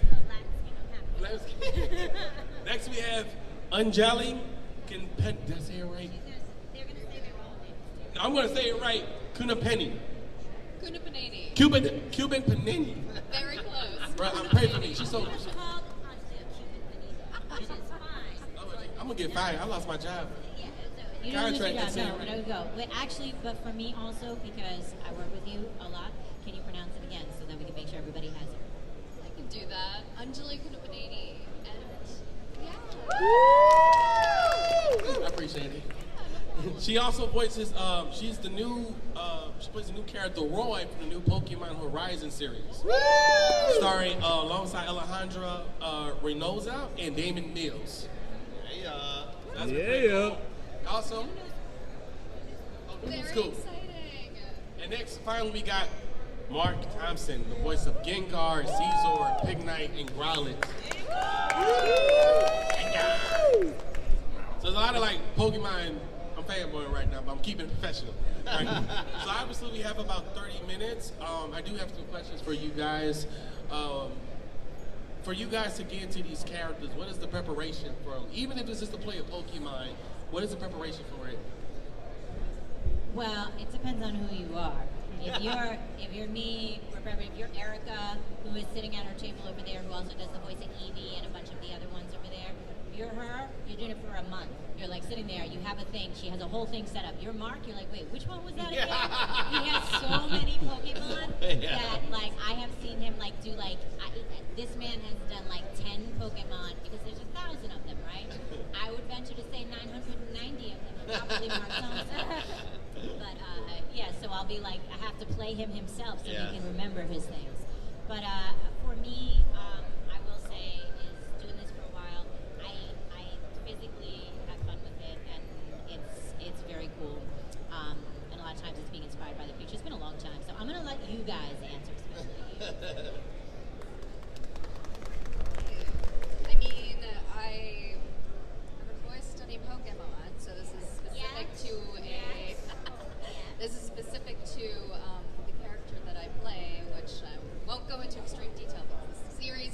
we have Anjali Kinpen. Did I say it right? They're gonna say their own names. I'm gonna say it right. Kunapenny. Kunapanini. Cuban Panini. Very close. Right, pray for me. She's so. It's called Cuban Panini, which is fine. I'm gonna get fired. I lost my job. You don't lose your job. No, there we go. But for me also, because I work with you a lot, can you pronounce it again so that we can make sure everybody has it? I can do that. Anjali Kunapanini. I appreciate it. She also voices, she plays the new character Roy from the new Pokemon Horizon series. Starring alongside Alejandra Reynosa and Damon Mills. Yeah. Also, Very cool. exciting. And next, finally, we got Mark Thompson, the voice of Gengar, Caesar, Pignite, and Growlithe. So there's a lot of like Pokemon. I'm fanboying right now, but I'm keeping it professional. Right? So obviously we have about 30 minutes. I do have some questions for you guys. For you guys to get into these characters, what is the preparation from? Even if it's just to play a Pokemon, what is the preparation for it? Well, it depends on who you are. If you're me, if you're Erica, who is sitting at her table over there, who also does the voice of Eevee and a bunch of the other ones over there, if you're her, you're doing it for a month. You're like sitting there, you have a thing, she has a whole thing set up. You're Mark, you're like, wait, which one was that again? He has so many Pokemon that like I have seen him like do like, this man has done like 10 Pokemon because there's 1,000 of them, right? I would venture to say 990 of them are probably Mark Thompson. But yeah, so I'll be like, I have to play him himself so he can remember his things. But for me, I will say is doing this for a while, I physically have fun with it, and it's very cool. And a lot of times it's being inspired by the future. It's been a long time, so I'm gonna let you guys answer, especially you. I mean, I have a voice study Pokemon, so this is specific to a. This is specific to the character that I play, which I won't go into extreme detail because the series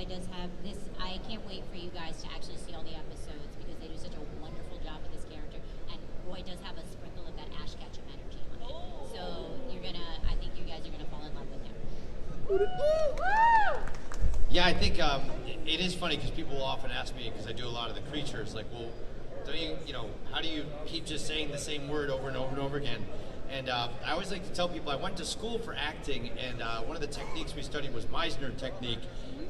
does have this. I can't wait for you guys to actually see all the episodes because they do such a wonderful job with this character. And Roy does have a sprinkle of that Ash Ketchum energy on it. So I think you guys are gonna fall in love with him. Yeah, I think it is funny because people will often ask me, because I do a lot of the creatures, like, well, don't you know, how do you keep just saying the same word over and over and over again? And I always like to tell people I went to school for acting, and one of the techniques we studied was Meisner technique,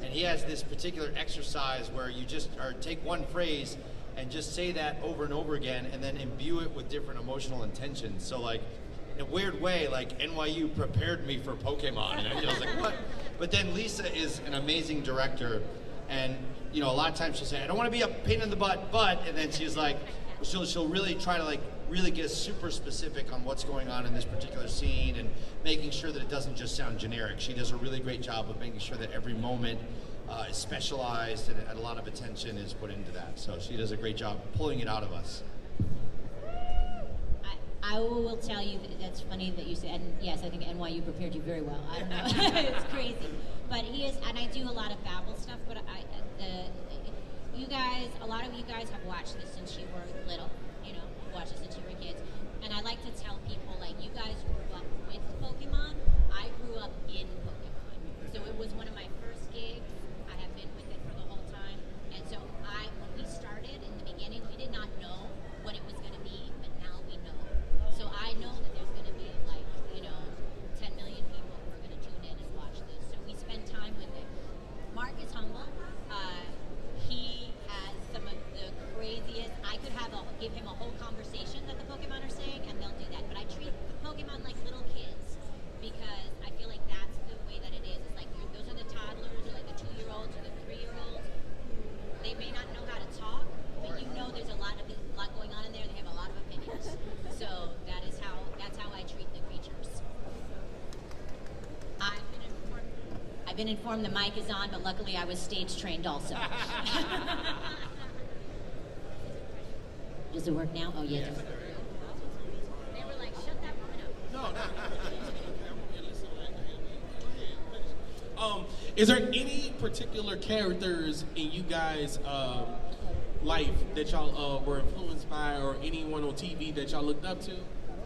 and he has this particular exercise where you just take one phrase and just say that over and over again, and then imbue it with different emotional intentions. So like, in a weird way, like NYU prepared me for Pokemon, and I was like, what? But then Lisa is an amazing director, and you know, a lot of times she'll say, I don't want to be a pain in the butt, but, and then she's like, she'll really try to like really get super specific on what's going on in this particular scene and making sure that it doesn't just sound generic. She does a really great job of making sure that every moment is specialized and a lot of attention is put into that. So she does a great job pulling it out of us. I will tell you that's funny that you said, and yes, I think NYU prepared you very well. I don't know, it's crazy, but he is, and I do a lot of Babel stuff. But you guys, a lot of you guys have watched this since you were little, you know, watched it since you were kids, and I like to tell people like you guys grew up with Pokemon. I grew up in Pokemon, so it was one of my first gigs. I have been with it for the whole time, and so when we started in the beginning, we did not know what it was going to be, but now we know. So I know that there's going to be like, you know, 10 million people who are going to tune in and watch this. So we spend time with it. Mark is humble. He has some of the craziest. I could give him a whole conversation that the Pokemon are saying, and they'll do that. But I treat Pokemon like little kids because I feel like that's the way that it is. It's like those are the toddlers, or like the 2-year-olds, or the 3-year-olds. They may not know how to talk, but you know there's a lot going on in there. They have a lot of opinions. So that's how I treat the creatures. I've been informed the mic is on, but luckily I was stage trained also. Does it work now? Oh yeah. They were like, shut that woman up. No. Is there any particular characters in you guys' life that y'all were influenced by, or anyone on TV that y'all looked up to?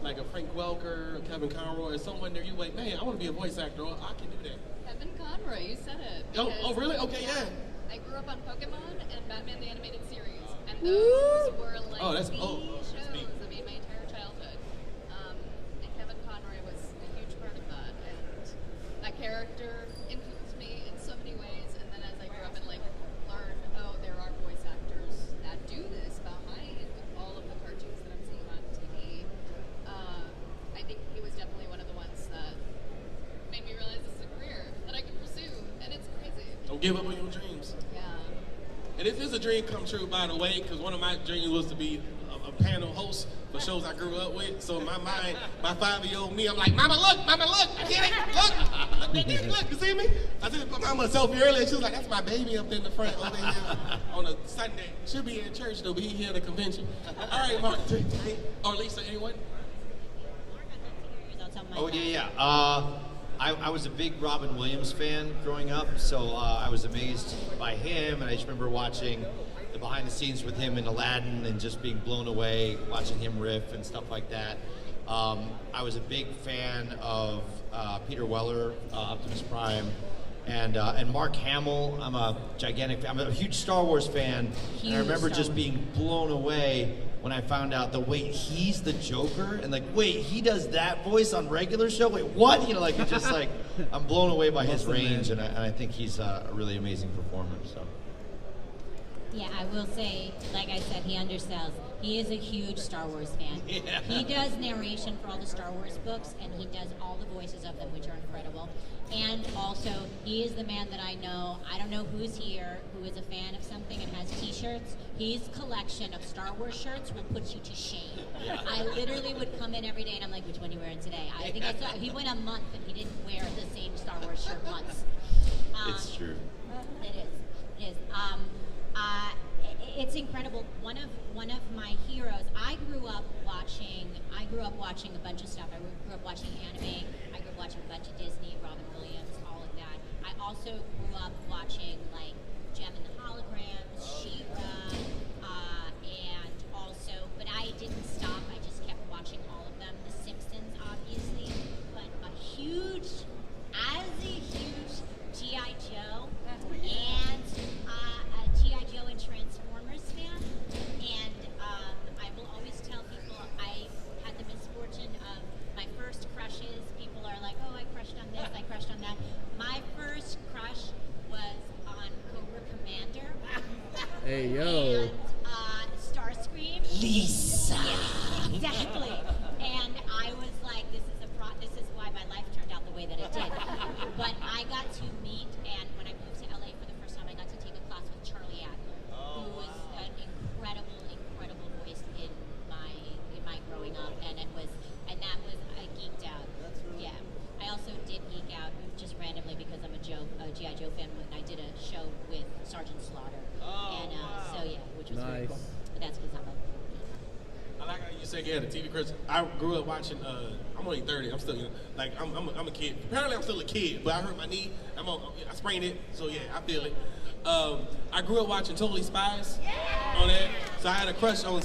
Like a Frank Welker, Kevin Conroy, or someone there you like, man, I want to be a voice actor, or I can do that. Kevin Conroy, you said it. Oh, really? Okay, yeah. I grew up on Pokemon and Batman the Animated Series, and those were like that's the that's shows that made my entire childhood. And Kevin Conroy was a huge part of that, and that character influenced me in so many ways. And then as I grew up and like learned, oh, there are voice actors that do this behind all of the cartoons that I'm seeing on TV. I think he was definitely one of the ones that made me realize this is a career that I can pursue, and it's crazy. Don't give up on your dreams. Yeah. And this is a dream come true, by the way, because one of my dreams was to be a panel host for shows I grew up with. So in my mind, my 5-year-old me, I'm like, Mama, look, I did it, look, you see me? I took Mama a selfie earlier. She was like, that's my baby up in the front over here on a Sunday. She'll be in church though, but he here at the convention. All right, Mark, or Lisa, anyone? Oh yeah. I was a big Robin Williams fan growing up, so I was amazed by him, and I just remember watching the behind the scenes with him in Aladdin and just being blown away, watching him riff and stuff like that. I was a big fan of Peter Weller, Optimus Prime, and Mark Hamill. I'm a huge Star Wars fan, and I remember just being blown away when I found out he's the Joker, and like, wait, he does that voice on regular show? Wait, what? You know, like, it's just like, I'm blown away by his range, and I think he's a really amazing performer, so. Yeah, I will say, like I said, he undersells. He is a huge Star Wars fan. Yeah. He does narration for all the Star Wars books, and he does all the voices of them, which are incredible. And also, he is the man that I know. I don't know who's here who is a fan of something and has T-shirts. His collection of Star Wars shirts will put you to shame. Yeah. I literally would come in every day, and I'm like, which one are you wearing today? I think I saw he went a month, and he didn't wear the same Star Wars shirt once. It's true. It is. It's incredible. One of my heroes. I grew up watching a bunch of stuff. I grew up watching anime. I grew up watching a bunch of Disney, Robin Williams, all of that. I also grew up watching like crushed on that. My first crush was on Cobra Commander. Hey, yo. And Starscream. Lisa. Yeah, exactly. And I was like, this is why my life turned out the way that it did. But I got to meet, and when I moved to LA for the first time, I got to take a class with Charlie Adler, who was an incredible voice in my growing up, and that was I geeked out. Yeah. I also did geek out just randomly because I'm a G.I. Joe fan, and I did a show with Sergeant Slaughter. So yeah, which was very cool. But that's because I'm a I like how you say, yeah, the TV Chris. I grew up watching. I'm only 30. I'm still, I'm a kid. Apparently, I'm still a kid, but I hurt my knee. I sprained it, so yeah, I feel it. I grew up watching Totally Spies on that, so I had a crush on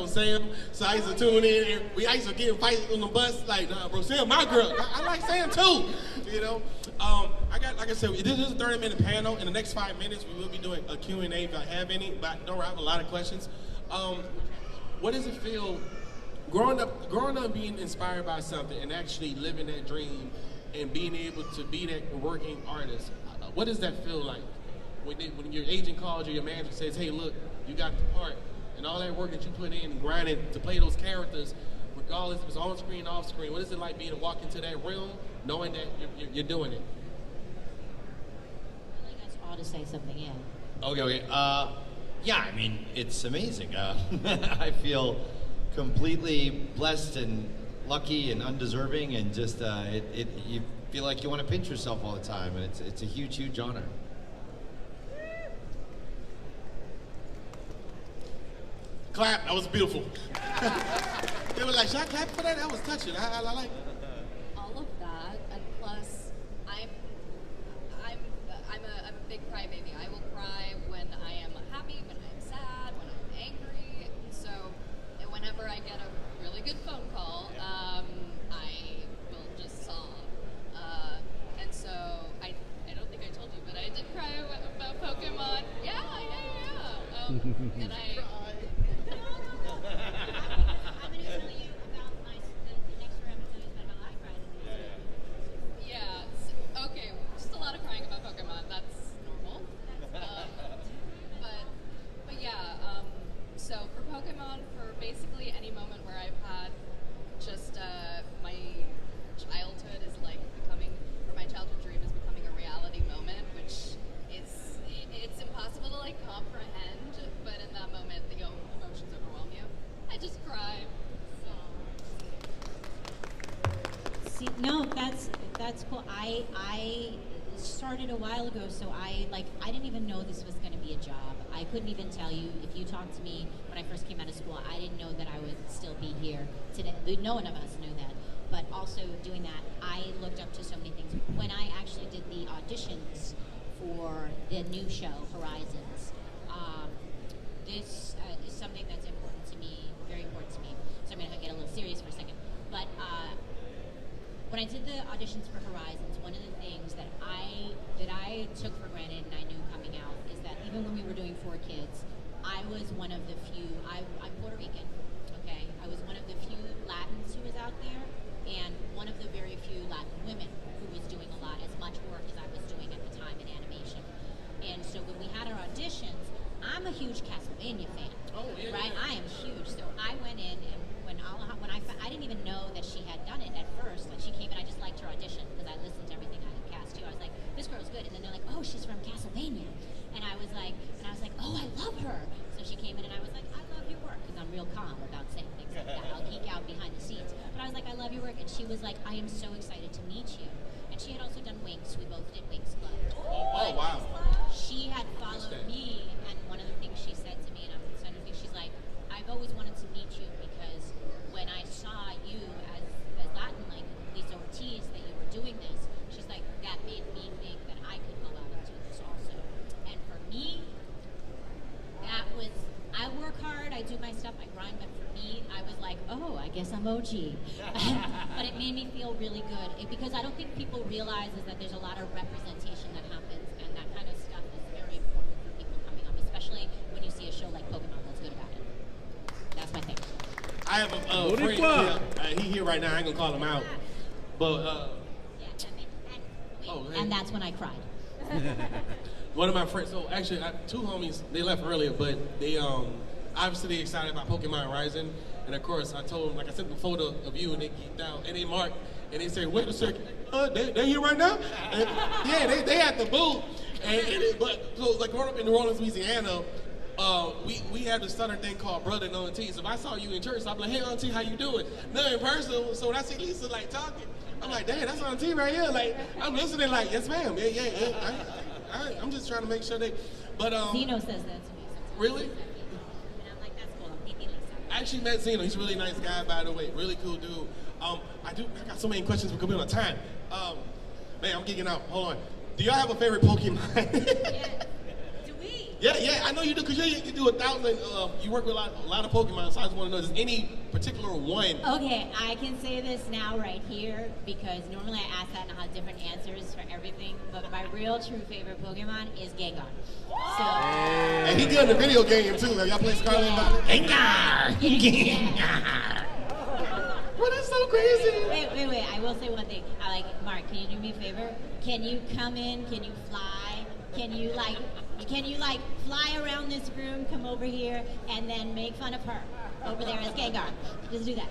Sam. So I used to tune in. I used to get in fights on the bus. Like, nah, bro, Sam, my girl. I like Sam too. You know. Like I said, this is a 30-minute panel. In the next 5 minutes, we will be doing a Q&A if I have any. But don't worry, I have a lot of questions. What does it feel growing up being inspired by something and actually living that dream and being able to be that working artist? What does that feel like when your agent calls you, your manager says, hey, look, you got the part, and all that work that you put in and grinding to play those characters, regardless if it's on screen, off screen, what is it like being to walk into that realm knowing that you're doing it? I think that's all to say something, yeah. Okay. Yeah, I mean, it's amazing. I feel completely blessed and lucky and undeserving, and just you feel like you want to pinch yourself all the time, and it's a huge honor. Clap. That was beautiful. They were like, should I clap for that? That was touching. I like All of that, and plus, I'm a big crybaby. I will cry when I am happy, when I'm sad, when I'm angry. So, whenever I get a really good phone call, I will just sob. And so, I don't think I told you, but I did cry about Pokemon. Yeah. And I'm going to tell you about the next story. I'm going to tell you about how I cried. Yeah. Okay. Just a lot of crying about Pokemon. That's normal. But yeah. So for Pokemon, for basically any moment where I've had just my childhood is like becoming, or my childhood dream is becoming a reality moment, which it's impossible to like comprehend. But in that moment, the emotions overwhelm you. I just cry. See, no, that's cool. I started a while ago, so I didn't even know this was going to be a job. I couldn't even tell you. If you talked to me when I first came out of school, I didn't know that I would still be here today. No one of us knew that. But also doing that, I looked up to so many things. When I actually did the auditions for the new show, Horizons, this is something that's important to me, very important to me. So I'm going to get a little serious for a second. But when I did the auditions for Horizons, one of the things that I took for granted and I knew coming out is that even when we were doing 4 Kids, I was one of the few. I'm Puerto Rican, okay? I was one of the few Latins who was out there, and one of the very few Latin women who was doing a lot, as much work as I was doing at the time in animation. And so when we had our auditions, I'm a huge Castlevania fan, right? I am huge. So I went in, and when I didn't even know that she had done it at first. Like, she came in, I just liked her audition because I listened to everything I had cast too. I was like, this girl's good. And then they're like, oh, she's from Castlevania. And I was like, oh, I love her. So she came in, and I was like, I love your work, because I'm real calm about saying things like that. I'll geek out behind the scenes. But I was like, I love your work. And she was like, I am so excited to meet you. And she had also done Winx. We both did Winx Club. Oh, wow. She had followed me, and one of the things she said to me, and I'm excited to think, she's like, I've always wanted to meet you because when I saw you as Latin, like Lisa Ortiz, that you were doing this, she's like, that made me think that I could go out and do this also. And for me, that was, I work hard, I do my stuff, I grind, but for me, I was like, oh, I guess I'm OG. But it made me feel really good, because I don't think people realize is that there's a lot of representation that happens, and that kind of stuff is very important for people coming up, especially when you see a show like Pokemon that's good about it. That's my thing. I have a friend here. He here right now. I ain't gonna call him out, but And that's when I cried. One of my friends, so actually, two homies, they left earlier, but they obviously they excited about Pokemon Rising, and of course I told them, like I sent them a photo of you, and they geeked out, and they marked, and they said, wait a second, they here right now? And, yeah, they at the booth, but so like growing up in New Orleans, Louisiana, we had this southern thing called brother and auntie. So if I saw you in church, I'd be like, hey auntie, how you doing? Not in person, so when I see Lisa like talking, I'm like, dang, that's auntie right here. Like I'm listening, like, yes ma'am, yeah. I'm just trying to make sure they, but Zeno says that to me. Really? And I'm like, that's cool. I'm Titi Lisa. I actually met Zeno. He's a really nice guy, by the way. Really cool dude. I got so many questions because we're on time. Man, I'm geeking out. Hold on. Do y'all have a favorite Pokemon? Yeah. Do we? Yeah, I know you do, because you do 1,000, you work with a lot of Pokemon, so I just want to know, does any particular one? Okay, I can say this now right here because normally I ask that and I'll have different answers for everything, but my real true favorite Pokemon is Gengar. So, And he good in the video game too. Have y'all played Scarlet and Violet? Gengar! Well, that's so crazy. Wait. I will say one thing. Mark, can you do me a favor? Can you come in? Can you fly? Can you fly around this room, come over here, and then make fun of her over there as Gengar? Just do that.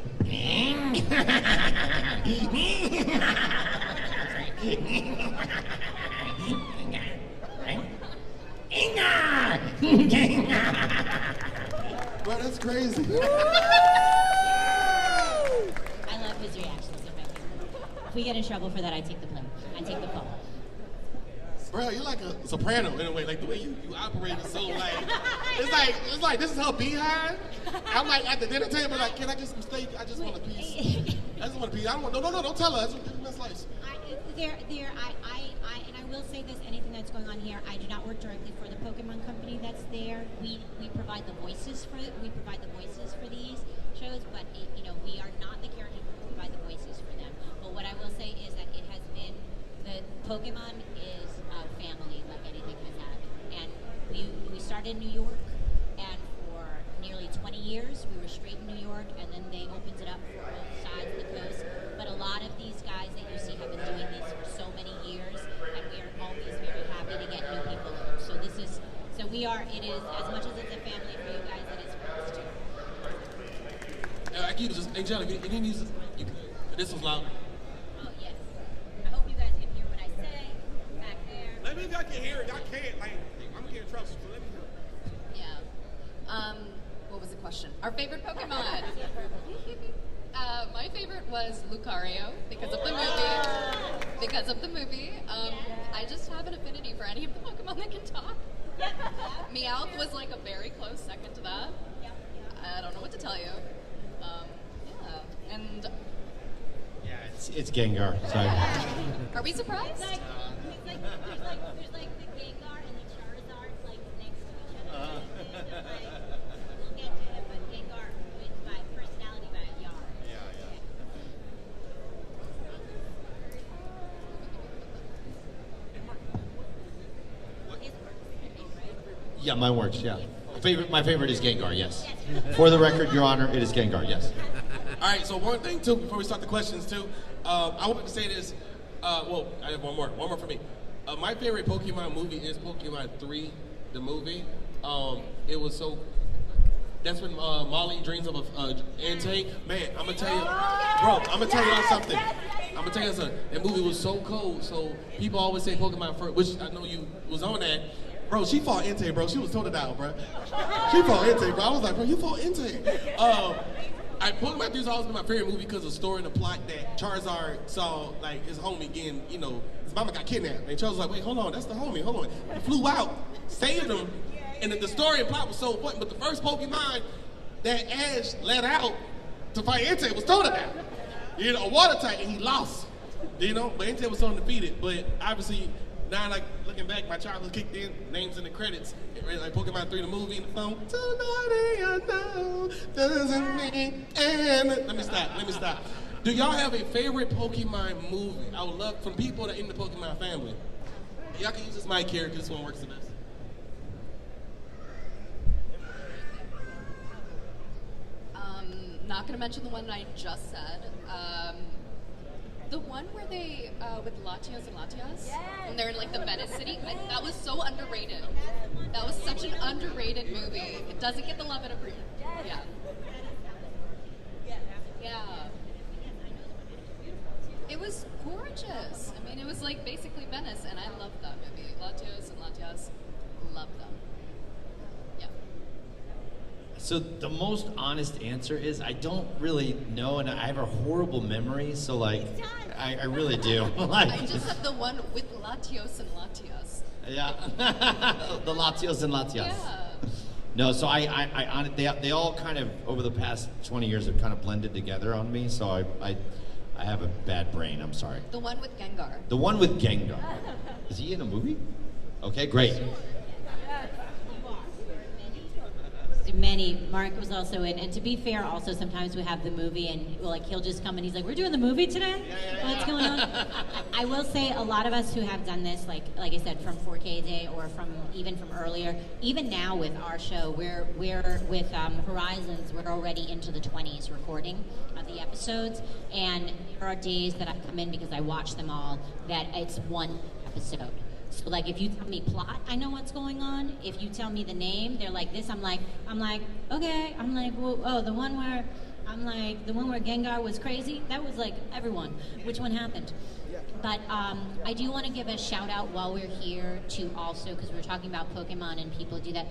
Well, that's crazy. I love his reactions. If we get in trouble for that, I take the blame. I take the fall. Bro, you're like a soprano in a way. Like the way you operate is so like it's like this is her beehive. I'm like at the dinner table, like, can I get some steak? I just want a piece. I just want a piece. I don't want no, don't tell her. Give me a slice. And I will say this, anything that's going on here, I do not work directly for the Pokemon company that's there. We provide the voices for these shows, but we are not the characters, we provide the voices for them. But what I will say is that it has been, the Pokemon is a family like anything has had. And we started in New York, and for nearly 20 years we were straight in New York, and then they opened it up for both sides of the coast. But a lot of these guys that you see have been doing these for so many years, and we are always very happy to get new people over. So it is, as much as it's a family for you guys, it is for us too. I keep just, hey Jelly, this was loud. Oh yes. I hope you guys can hear what I say back there. Let me if y'all can hear it. Y'all can't. Like, I'm getting trouble, so let me hear it. Yeah. What was the question? Our favorite Pokemon. My favorite was Lucario because of the movie. I just have an affinity for any of the Pokemon that can talk. Meowth was like a very close second to that. I don't know what to tell you. And it's Gengar. Sorry. Are we surprised? There's like the Gengar and the Charizard like next to each other. We'll get to it, but Gengar wins by personality by a yard. Yeah, mine works. Yeah. My favorite is Gengar. Yes. For the record, Your Honor, it is Gengar. Yes. All right, so one thing too, before we start the questions too, I wanted to say this, well, I have one more for me. My favorite Pokemon movie is Pokemon 3, the movie. It was so, that's when Molly dreams of a Entei. Man, I'm gonna tell you, bro, I'm gonna tell y'all something. That movie was so cold, so people always say Pokemon first, which I know you was on that. Bro, she fought Entei, bro. She was totally down, bro. She fought Entei, bro. I was like, bro, you fought Entei. Pokemon 3 has always been my favorite movie because of the story and the plot that Charizard saw, like, his homie getting, his mama got kidnapped. And Charizard was like, wait, hold on, that's the homie, hold on. He flew out, saved him, and the story and plot was so important. But the first Pokemon that Ash let out to fight Entei was Totodile. A water type, and he lost. But Entei was so undefeated. But obviously, now, like, looking back, my childhood kicked in, names in the credits. Like Pokemon 3, the movie, and the phone. Somebody I know doesn't mean. And let me stop. Do y'all have a favorite Pokemon movie? I would love from people that are in the Pokemon family. Y'all can use this mic here because this one works the best. Not gonna mention the one I just said. The one where they, with Latios and Latias, and they're in like the Venice city, that was so underrated. That was such an underrated movie. It doesn't get the love it appreciates. Yeah. Yeah. It was gorgeous. I mean, it was like basically Venice, and I loved that movie. Latios and Latias, love them. Yeah. So the most honest answer is I don't really know, and I have a horrible memory. So like, I really do. Like, I just have the one with Latios and Latias. yeah, the Latios and Latias. Yeah. No, so they all kind of over the past 20 years have kind of blended together on me. So I have a bad brain. I'm sorry. The one with Gengar. The one with Gengar. Is he in a movie? Okay, great. Many. Mark was also in, and to be fair, also sometimes we have the movie, and like he'll just come and he's like, "We're doing the movie today. What's going on?" I will say a lot of us who have done this, like I said, from 4K Day or from even from earlier, even now with our show, we're with Horizons, we're already into the 20s recording of the episodes, and there are days that I come in because I watch them all that it's one episode. So like if you tell me plot, I know what's going on. If you tell me the name, they're like this. I'm like, okay. I'm like, well, oh, the one where Gengar was crazy. That was like everyone. Which one happened? But I do want to give a shout out while we're here to also, because we're talking about Pokemon and people do that.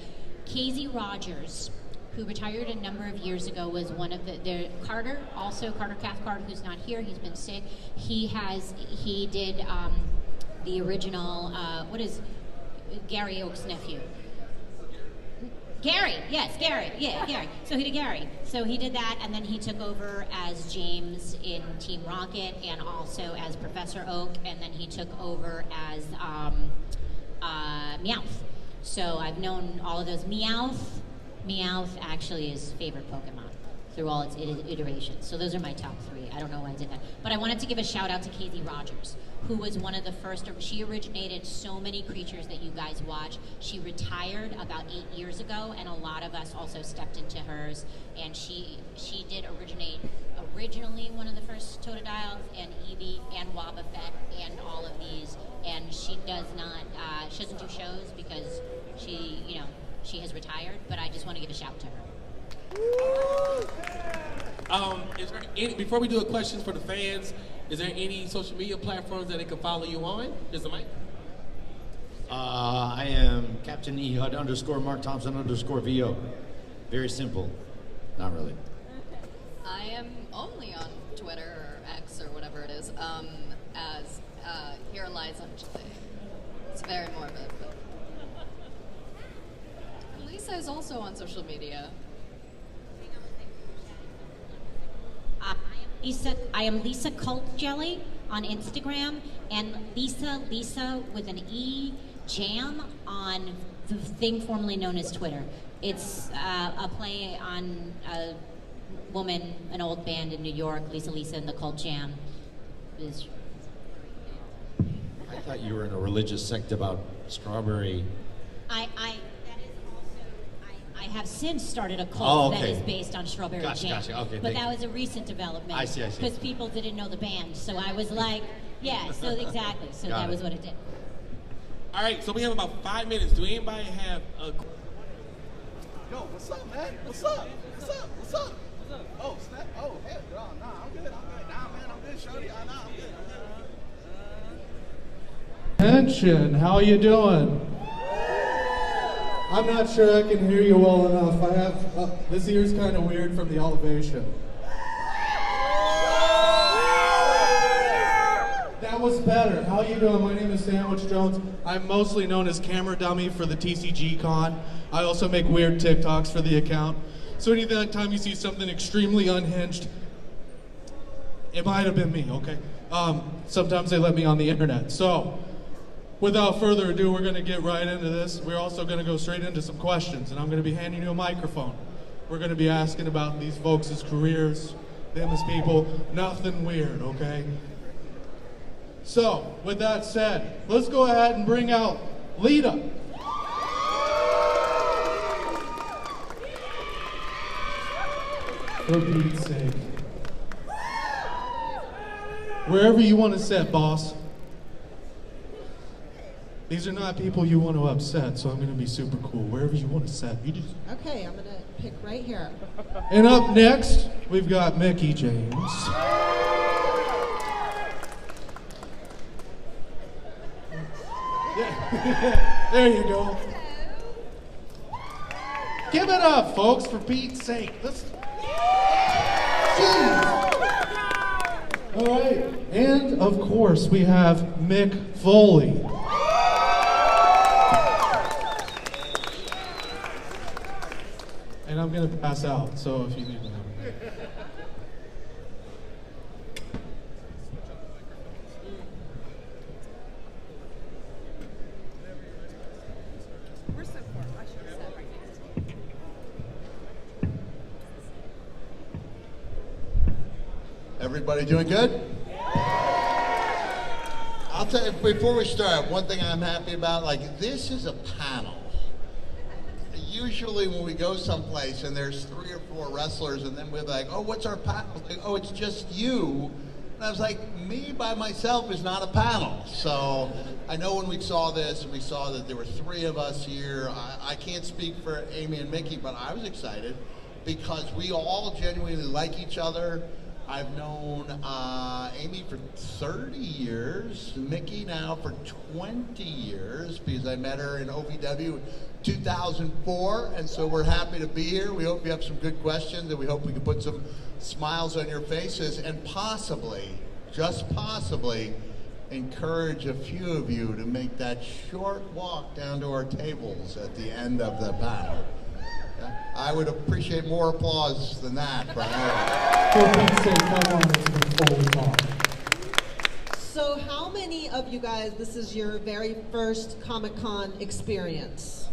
Casey Rogers, who retired a number of years ago, was one of the Carter Cathcart, who's not here. He's been sick. He did. The original, what is Gary Oak's nephew? Gary, yes, Gary, yeah, Gary. So he did Gary. So he did that, and then he took over as James in Team Rocket, and also as Professor Oak, and then he took over as Meowth. So I've known all of those. Meowth actually is favorite Pokemon through all its iterations. So those are my top 3. I don't know why I did that. But I wanted to give a shout out to Casey Rogers, who was one of the first. She originated so many creatures that you guys watch. She retired about 8 years ago, and a lot of us also stepped into hers. And she did originally one of the first Totodiles, and Eevee, and Wobbuffet, and all of these. And she doesn't do shows because she has retired. But I just want to give a shout to her. Is there before we do a questions for the fans, is there any social media platforms that they can follow you on? Here's the mic. I am Captain Ehud _ Mark Thompson _ VO. Very simple. Not really. I am only on Twitter or X or whatever it is, as Here Lies Anjali. It's very morbid. But Lisa is also on social media. I am Lisa Cult Jelly on Instagram, and Lisa with an E Jam on the thing formerly known as Twitter. It's a play on a woman, an old band in New York, Lisa and the Cult Jam. I thought you were in a religious sect about strawberry. I have since started a cult that is based on Strawberry Jam. Gotcha. Okay, but that was a recent development. I see. Because people didn't know the band. So I was like, yeah, so exactly. So that was what it did. All right, so we have about 5 minutes. Do anybody have a... Yo, what's up, man? What's up? Oh, snap. Oh, hell, nah, I'm good. Nah, man, I'm good, shorty. Nah, I'm good. Attention, how you doing? I'm not sure I can hear you well enough. I have, this ear's kind of weird from the elevation. That was better. How you doing? My name is Sandwich Jones. I'm mostly known as camera dummy for the TCG Con. I also make weird TikToks for the account. So anytime you see something extremely unhinged, it might have been me, okay? Sometimes they let me on the internet. So, without further ado, we're going to get right into this. We're also going to go straight into some questions, and I'm going to be handing you a microphone. We're going to be asking about these folks' careers, them as people, nothing weird, okay? So, with that said, let's go ahead and bring out Lita. For Pete's sake. Wherever you want to sit, boss. These are not people you want to upset, so I'm going to be super cool. Wherever you want to sit, you just... Okay, I'm going to pick right here. And up next, we've got Mickey James. There you go. Give it up, folks, for Pete's sake. Let's... All right, and of course, we have Mick Foley. And I'm going to pass out, so if you need to know. We're so far. I should have sat right here. Everybody doing good? I'll tell you, before we start, one thing I'm happy about, like, this is a panel. Usually when we go someplace and there's 3 or 4 wrestlers and then we're like, oh, what's our panel? Like, oh, it's just you. And I was like, me by myself is not a panel. So I know when we saw this and we saw that there were 3 of us here, I can't speak for Amy and Mickey, but I was excited because we all genuinely like each other. I've known Amy for 30 years, Mickey now for 20 years because I met her in OVW 2004, and so we're happy to be here. We hope you have some good questions, and we hope we can put some smiles on your faces and possibly, just possibly, encourage a few of you to make that short walk down to our tables at the end of the panel. I would appreciate more applause than that, but So how many of you guys, this is your very first Comic-Con experience?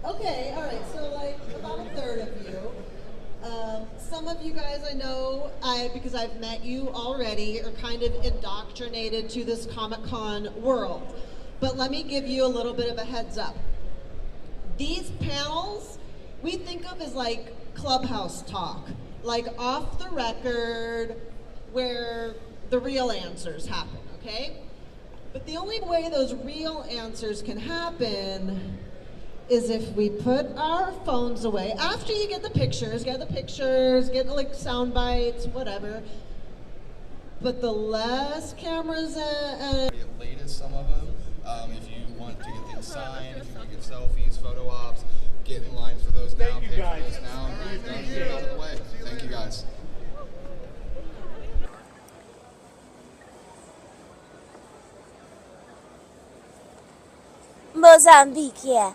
Okay, all right, so like about a third of you. Some of you guys I know, because I've met you already, are kind of indoctrinated to this Comic-Con world. But let me give you a little bit of a heads up. These panels, we think of as like clubhouse talk, like off the record, where the real answers happen, okay? But the only way those real answers can happen is if we put our phones away. After you get the pictures, get like sound bites, whatever. But the less cameras and... Latest, some of them. If you want to get things signed, if you want to get selfies, photo ops, get in line for those now, pay for those now, and get it out of the way. Thank you guys. Mozambique, yeah.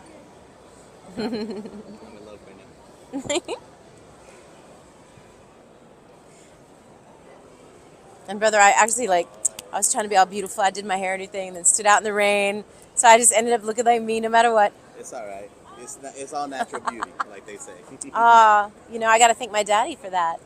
And brother, I actually I was trying to be all beautiful. I did my hair and everything, and then stood out in the rain. So I just ended up looking like me no matter what. It's all right. It's all natural beauty, like they say. I got to thank my daddy for that.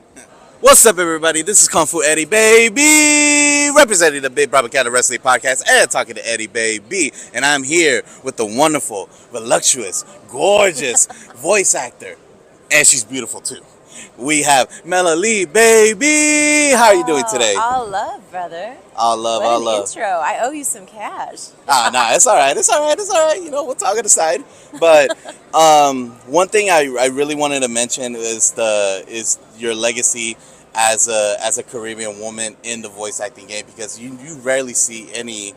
What's up, everybody? This is Fu Eddy, baby, representing the Big Propaganda Wrestling Podcast and talking to Eddie, baby. And I'm here with the wonderful, voluptuous, gorgeous voice actor, and she's beautiful too. We have Melanie, baby. How are you doing today? All love, brother. All love, what all an love. Intro. I owe you some cash. Nah, it's all right. It's all right. It's all right. We'll talk on the side. But one thing I really wanted to mention is your legacy as a Caribbean woman in the voice acting game, because you rarely see any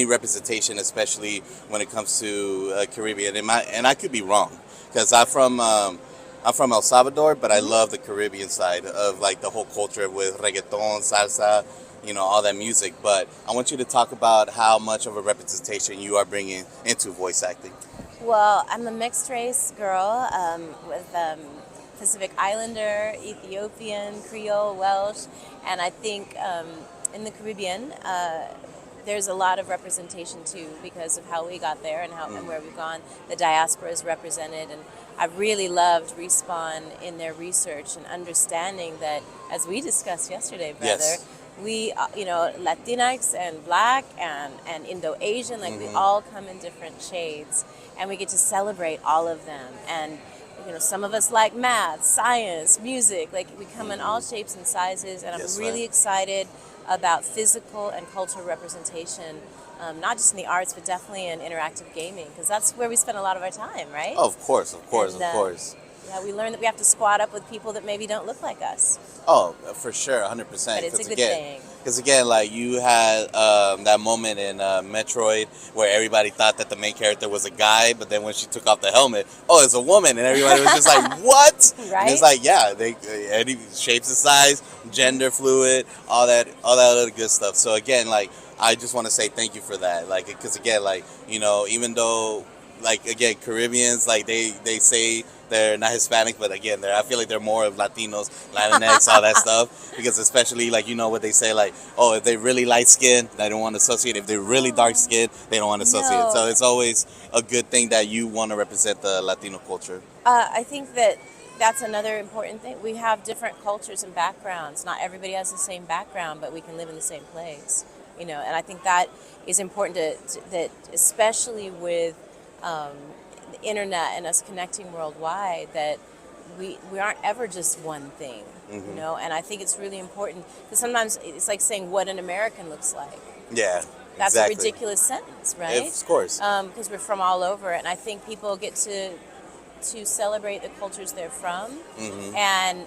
representation, especially when it comes to Caribbean. And I could be wrong, because I'm from El Salvador, but I love the Caribbean side of like the whole culture with reggaeton, salsa, all that music. But I want you to talk about how much of a representation you are bringing into voice acting. Well, I'm a mixed race girl with Pacific Islander, Ethiopian, Creole, Welsh, and I think in the Caribbean there's a lot of representation too, because of how we got there and where we've gone. The diaspora is represented, and I really loved Respawn in their research and understanding that, as we discussed yesterday, brother, yes. We, Latinx and Black and Indo-Asian, we all come in different shades, and we get to celebrate all of them. And some of us like math, science, music. We come in all shapes and sizes, and I'm really excited about physical and cultural representation, not just in the arts, but definitely in interactive gaming, because that's where we spend a lot of our time, right? Oh, of course, of course, And, of course. Yeah, we learn that we have to squat up with people that maybe don't look like us. Oh, for sure, 100%. But it's a good thing. Because again, like you had that moment in Metroid where everybody thought that the main character was a guy, but then when she took off the helmet, oh, it's a woman, and everybody was just like, "What?" Right? And it's like, yeah, they any shapes and size, gender fluid, all that other good stuff. So again, like I just want to say thank you for that, like because again, like even though like again Caribbeans, like they say they're not Hispanic, but again, I feel like they're more of Latinos, Latinx, all that stuff. Because especially like what they say, like, oh, if they really light skin, they don't want to associate. If they're really dark skin, they don't want to associate. No. So it's always a good thing that you want to represent the Latino culture. I think that that's another important thing. We have different cultures and backgrounds. Not everybody has the same background, but we can live in the same place. And I think that is important that especially with the internet and us connecting worldwide, that we aren't ever just one thing, and I think it's really important because sometimes it's like saying what an American looks like. Yeah, That's exactly. a ridiculous sentence, right? Of course. Because we're from all over, and I think people get to celebrate the cultures they're from, and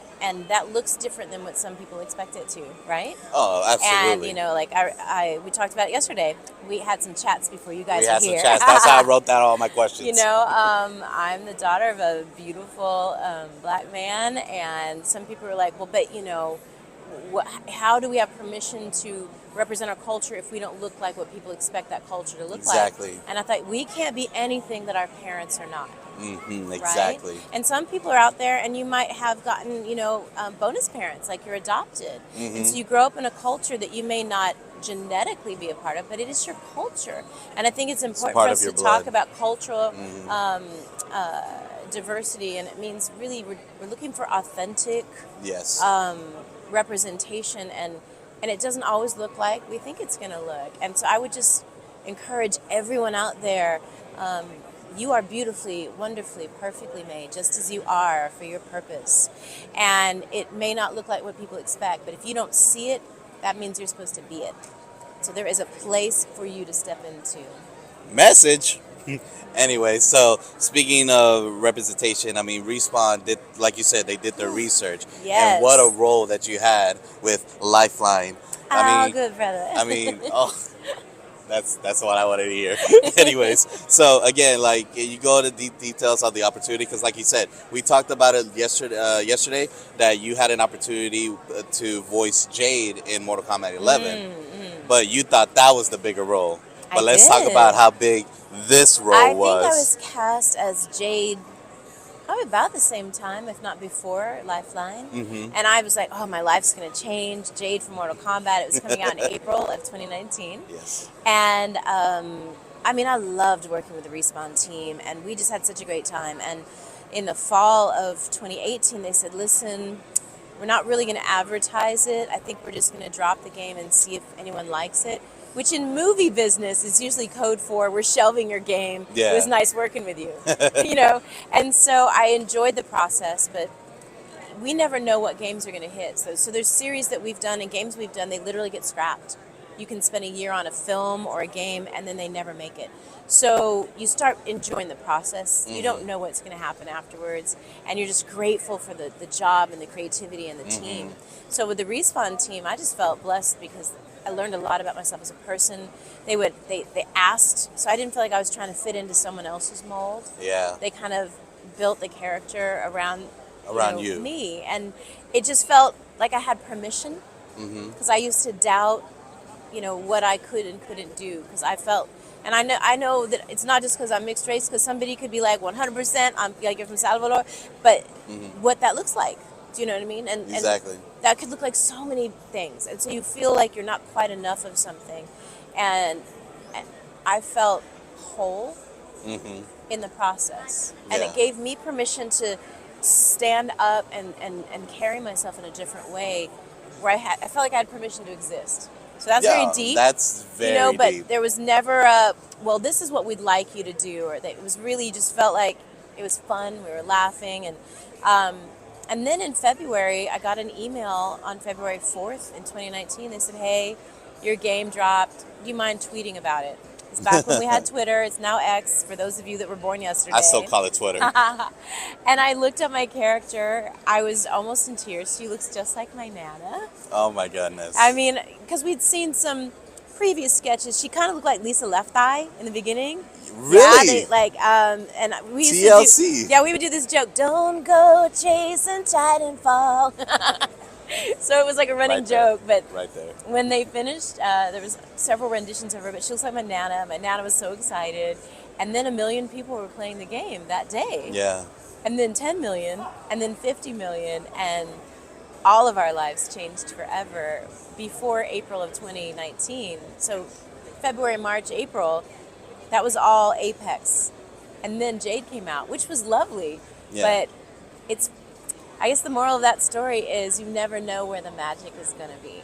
that looks different than what some people expect it to, right? Oh, absolutely. And like we talked about it yesterday. We had some chats before you guys We were had some here. chats. That's how I wrote down all my questions. I'm the daughter of a beautiful black man, and some people were like, well, but how do we have permission to represent our culture if we don't look like what people expect that culture to look Exactly. like? And I thought we can't be anything that our parents are not. Exactly. Right? And some people are out there, and you might have gotten, bonus parents, like you're adopted. And so you grow up in a culture that you may not genetically be a part of, but it is your culture. And I think it's important for us to talk about cultural diversity, and it means really we're looking for authentic representation, and it doesn't always look like we think it's going to look. And so I would just encourage everyone out there, you are beautifully, wonderfully, perfectly made, just as you are for your purpose. And it may not look like what people expect, but if you don't see it, that means you're supposed to be it. So there is a place for you to step into. Message. Anyway, so speaking of representation, I mean, Respawn did, like you said, they did their research. Yes. And what a role that you had with Lifeline. Good brother. I mean, that's what I wanted to hear. Anyways, so again, like you go into details of the opportunity, because like you said, we talked about it yesterday that you had an opportunity to voice Jade in Mortal Kombat 11, but you thought that was the bigger role. But let's talk about how big this role was. I think I was cast as Jade probably about the same time, if not before, Lifeline. And I was like, oh, my life's going to change. Jade from Mortal Kombat. It was coming out in April of 2019. Yes. And, I loved working with the Respawn team, and we just had such a great time. And in the fall of 2018, they said, listen, we're not really going to advertise it. I think we're just going to drop the game and see if anyone likes it. Which in movie business is usually code for we're shelving your game. Yeah. It was nice working with you, And so I enjoyed the process, but we never know what games are going to hit. So there's series that we've done and games we've done, they literally get scrapped. You can spend a year on a film or a game and then they never make it. So you start enjoying the process. You don't know what's going to happen afterwards, and you're just grateful for the job and the creativity and the team. So with the Respawn team, I just felt blessed because I learned a lot about myself as a person. They asked, so I didn't feel like I was trying to fit into someone else's mold. Yeah. They kind of built the character around you. Me, and it just felt like I had permission, because I used to doubt, what I could and couldn't do, because I felt, and I know that it's not just because I'm mixed race, because somebody could be like 100%, I'm like you're from Salvador, but what that looks like. Do you know what I mean? And Exactly. that could look like so many things, and so you feel like you're not quite enough of something, and I felt whole in the process, and it gave me permission to stand up and carry myself in a different way, where I felt like I had permission to exist. So that's very deep. That's very but deep. there was never a, well, this is what we'd like you to do, or that it was really just felt like it was fun. We were laughing, and And then in February, I got an email on February 4th in 2019. They said, hey, your game dropped. Do you mind tweeting about it? It's back when we had Twitter. It's now X, for those of you that were born yesterday. I still call it Twitter. And I looked at my character. I was almost in tears. She looks just like my Nana. Oh my goodness. I mean, because we'd seen some previous sketches. She kind of looked like Lisa Left Eye in the beginning. Really? Yeah, and we used TLC. to do, we would do this joke, don't go chasing Titanfall. So it was like a running joke, but right there. when they finished, there was several renditions of her, but she looks like my Nana. My Nana was so excited. And then 1 million people were playing the game that day. Yeah. And then 10 million, and then 50 million, and all of our lives changed forever before April of 2019. So February, March, April, that was all Apex. And then Jade came out, which was lovely. Yeah. But it's, I guess the moral of that story is you never know where the magic is going to be.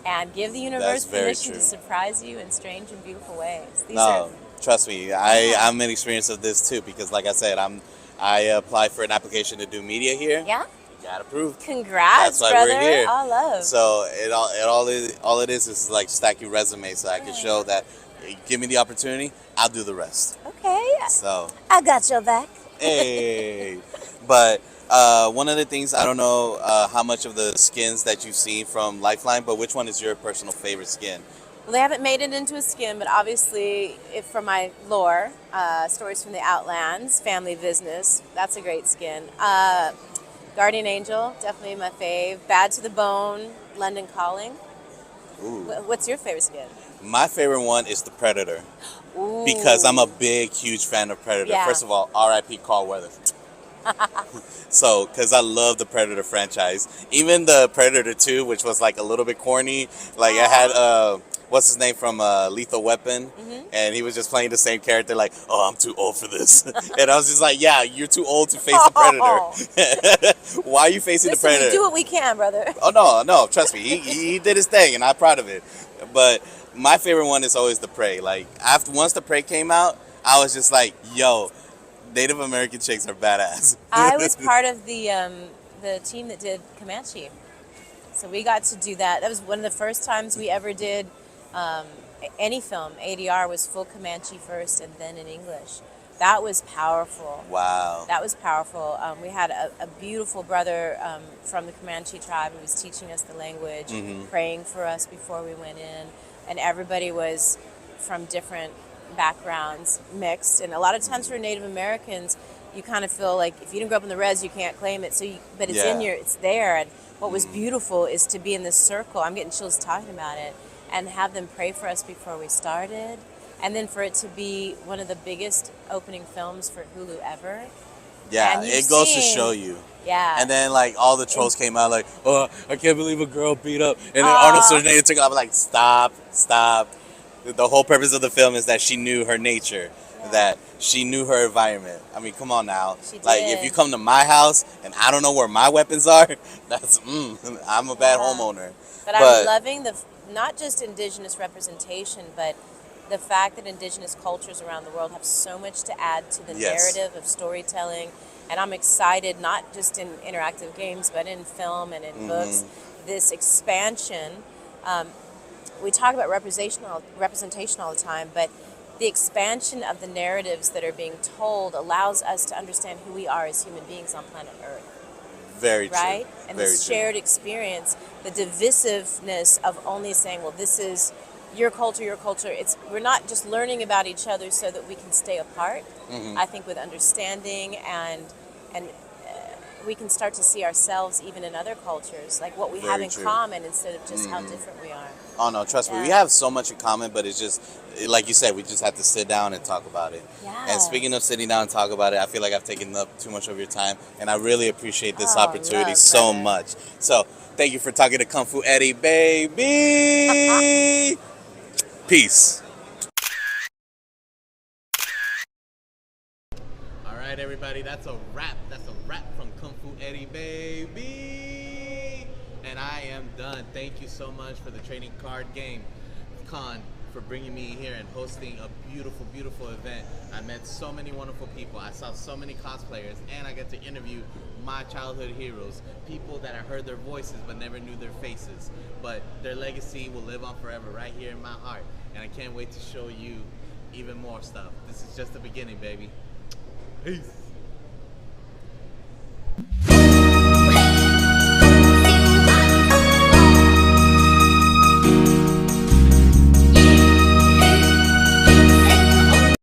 And give the universe permission to surprise you in strange and beautiful ways. Trust me, I'm an experience of this too, because like I said, I applied for an application to do media here. Yeah. Got approved. Congrats, That's why brother. we're here. All love. So all it is like stack your resume so I can show that give me the opportunity, I'll do the rest. Okay. So I got your back. hey, but one of the things, I don't know how much of the skins that you've seen from Lifeline, but which one is your personal favorite skin? Well, they haven't made it into a skin, but obviously, if from my lore, Stories from the Outlands, Family Business, that's a great skin. Guardian Angel, definitely my fave. Bad to the Bone, London Calling. Ooh. What's your favorite skin? My favorite one is the Predator. Ooh. Because I'm a big, huge fan of Predator. Yeah. First of all, R.I.P. Carl Weathers. So, because I love the Predator franchise. Even the Predator 2, which was like a little bit corny. Like it had, what's his name from Lethal Weapon? Mm-hmm. And he was just playing the same character like, oh, I'm too old for this. And I was just like, yeah, you're too old to face the Predator. Why are you facing the Predator? We do what we can, brother. Oh, no, trust me. He did his thing, and I'm proud of it. But my favorite one is always the Prey. Like, once the Prey came out, I was just like, yo, Native American chicks are badass. I was part of the team that did Comanche. So we got to do that. That was one of the first times we ever did any film. ADR was full Comanche first and then in English. That was powerful. Wow. That was powerful. We had a beautiful brother from the Comanche tribe who was teaching us the language, praying for us before we went in. And everybody was from different backgrounds, mixed. And a lot of times for Native Americans, you kind of feel like if you didn't grow up in the res, you can't claim it. But it's it's there. And what was beautiful is to be in this circle. I'm getting chills talking about it. And have them pray for us before we started. And then for it to be one of the biggest opening films for Hulu ever. Yeah, it goes to show you. Yeah. And then like all the trolls came out like, oh, I can't believe a girl beat up. And then Arnold Schwarzenegger took it. I was like, stop. The whole purpose of the film is that she knew her nature, that she knew her environment. I mean, come on now. She did. Like if you come to my house and I don't know where my weapons are, that's I'm a bad homeowner. But I'm loving not just indigenous representation, but the fact that indigenous cultures around the world have so much to add to the narrative of storytelling. And I'm excited, not just in interactive games, but in film and in books, this expansion. We talk about representation all the time, but the expansion of the narratives that are being told allows us to understand who we are as human beings on planet Earth. Very true. Right? And Very this true. shared experience, the divisiveness of only saying, well, this is your culture. We're not just learning about each other so that we can stay apart. I think with understanding and we can start to see ourselves even in other cultures, like what we have in common instead of just how different we are. Oh no, trust me, we have so much in common, but it's just, like you said, we just have to sit down and talk about it. Yeah. And speaking of sitting down and talk about it, I feel like I've taken up too much of your time, and I really appreciate this opportunity so much. So, thank you for talking to Kung Fu Eddy, baby! Peace. All right, everybody, that's a wrap. That's a wrap from Kung Fu Eddy, baby! And I am done. Thank you so much for the trading card game con for bringing me here and hosting a beautiful, beautiful event. I met so many wonderful people. I saw so many cosplayers, and I got to interview my childhood heroes, people that I heard their voices but never knew their faces. But their legacy will live on forever right here in my heart, and I can't wait to show you even more stuff. This is just the beginning, baby. Peace.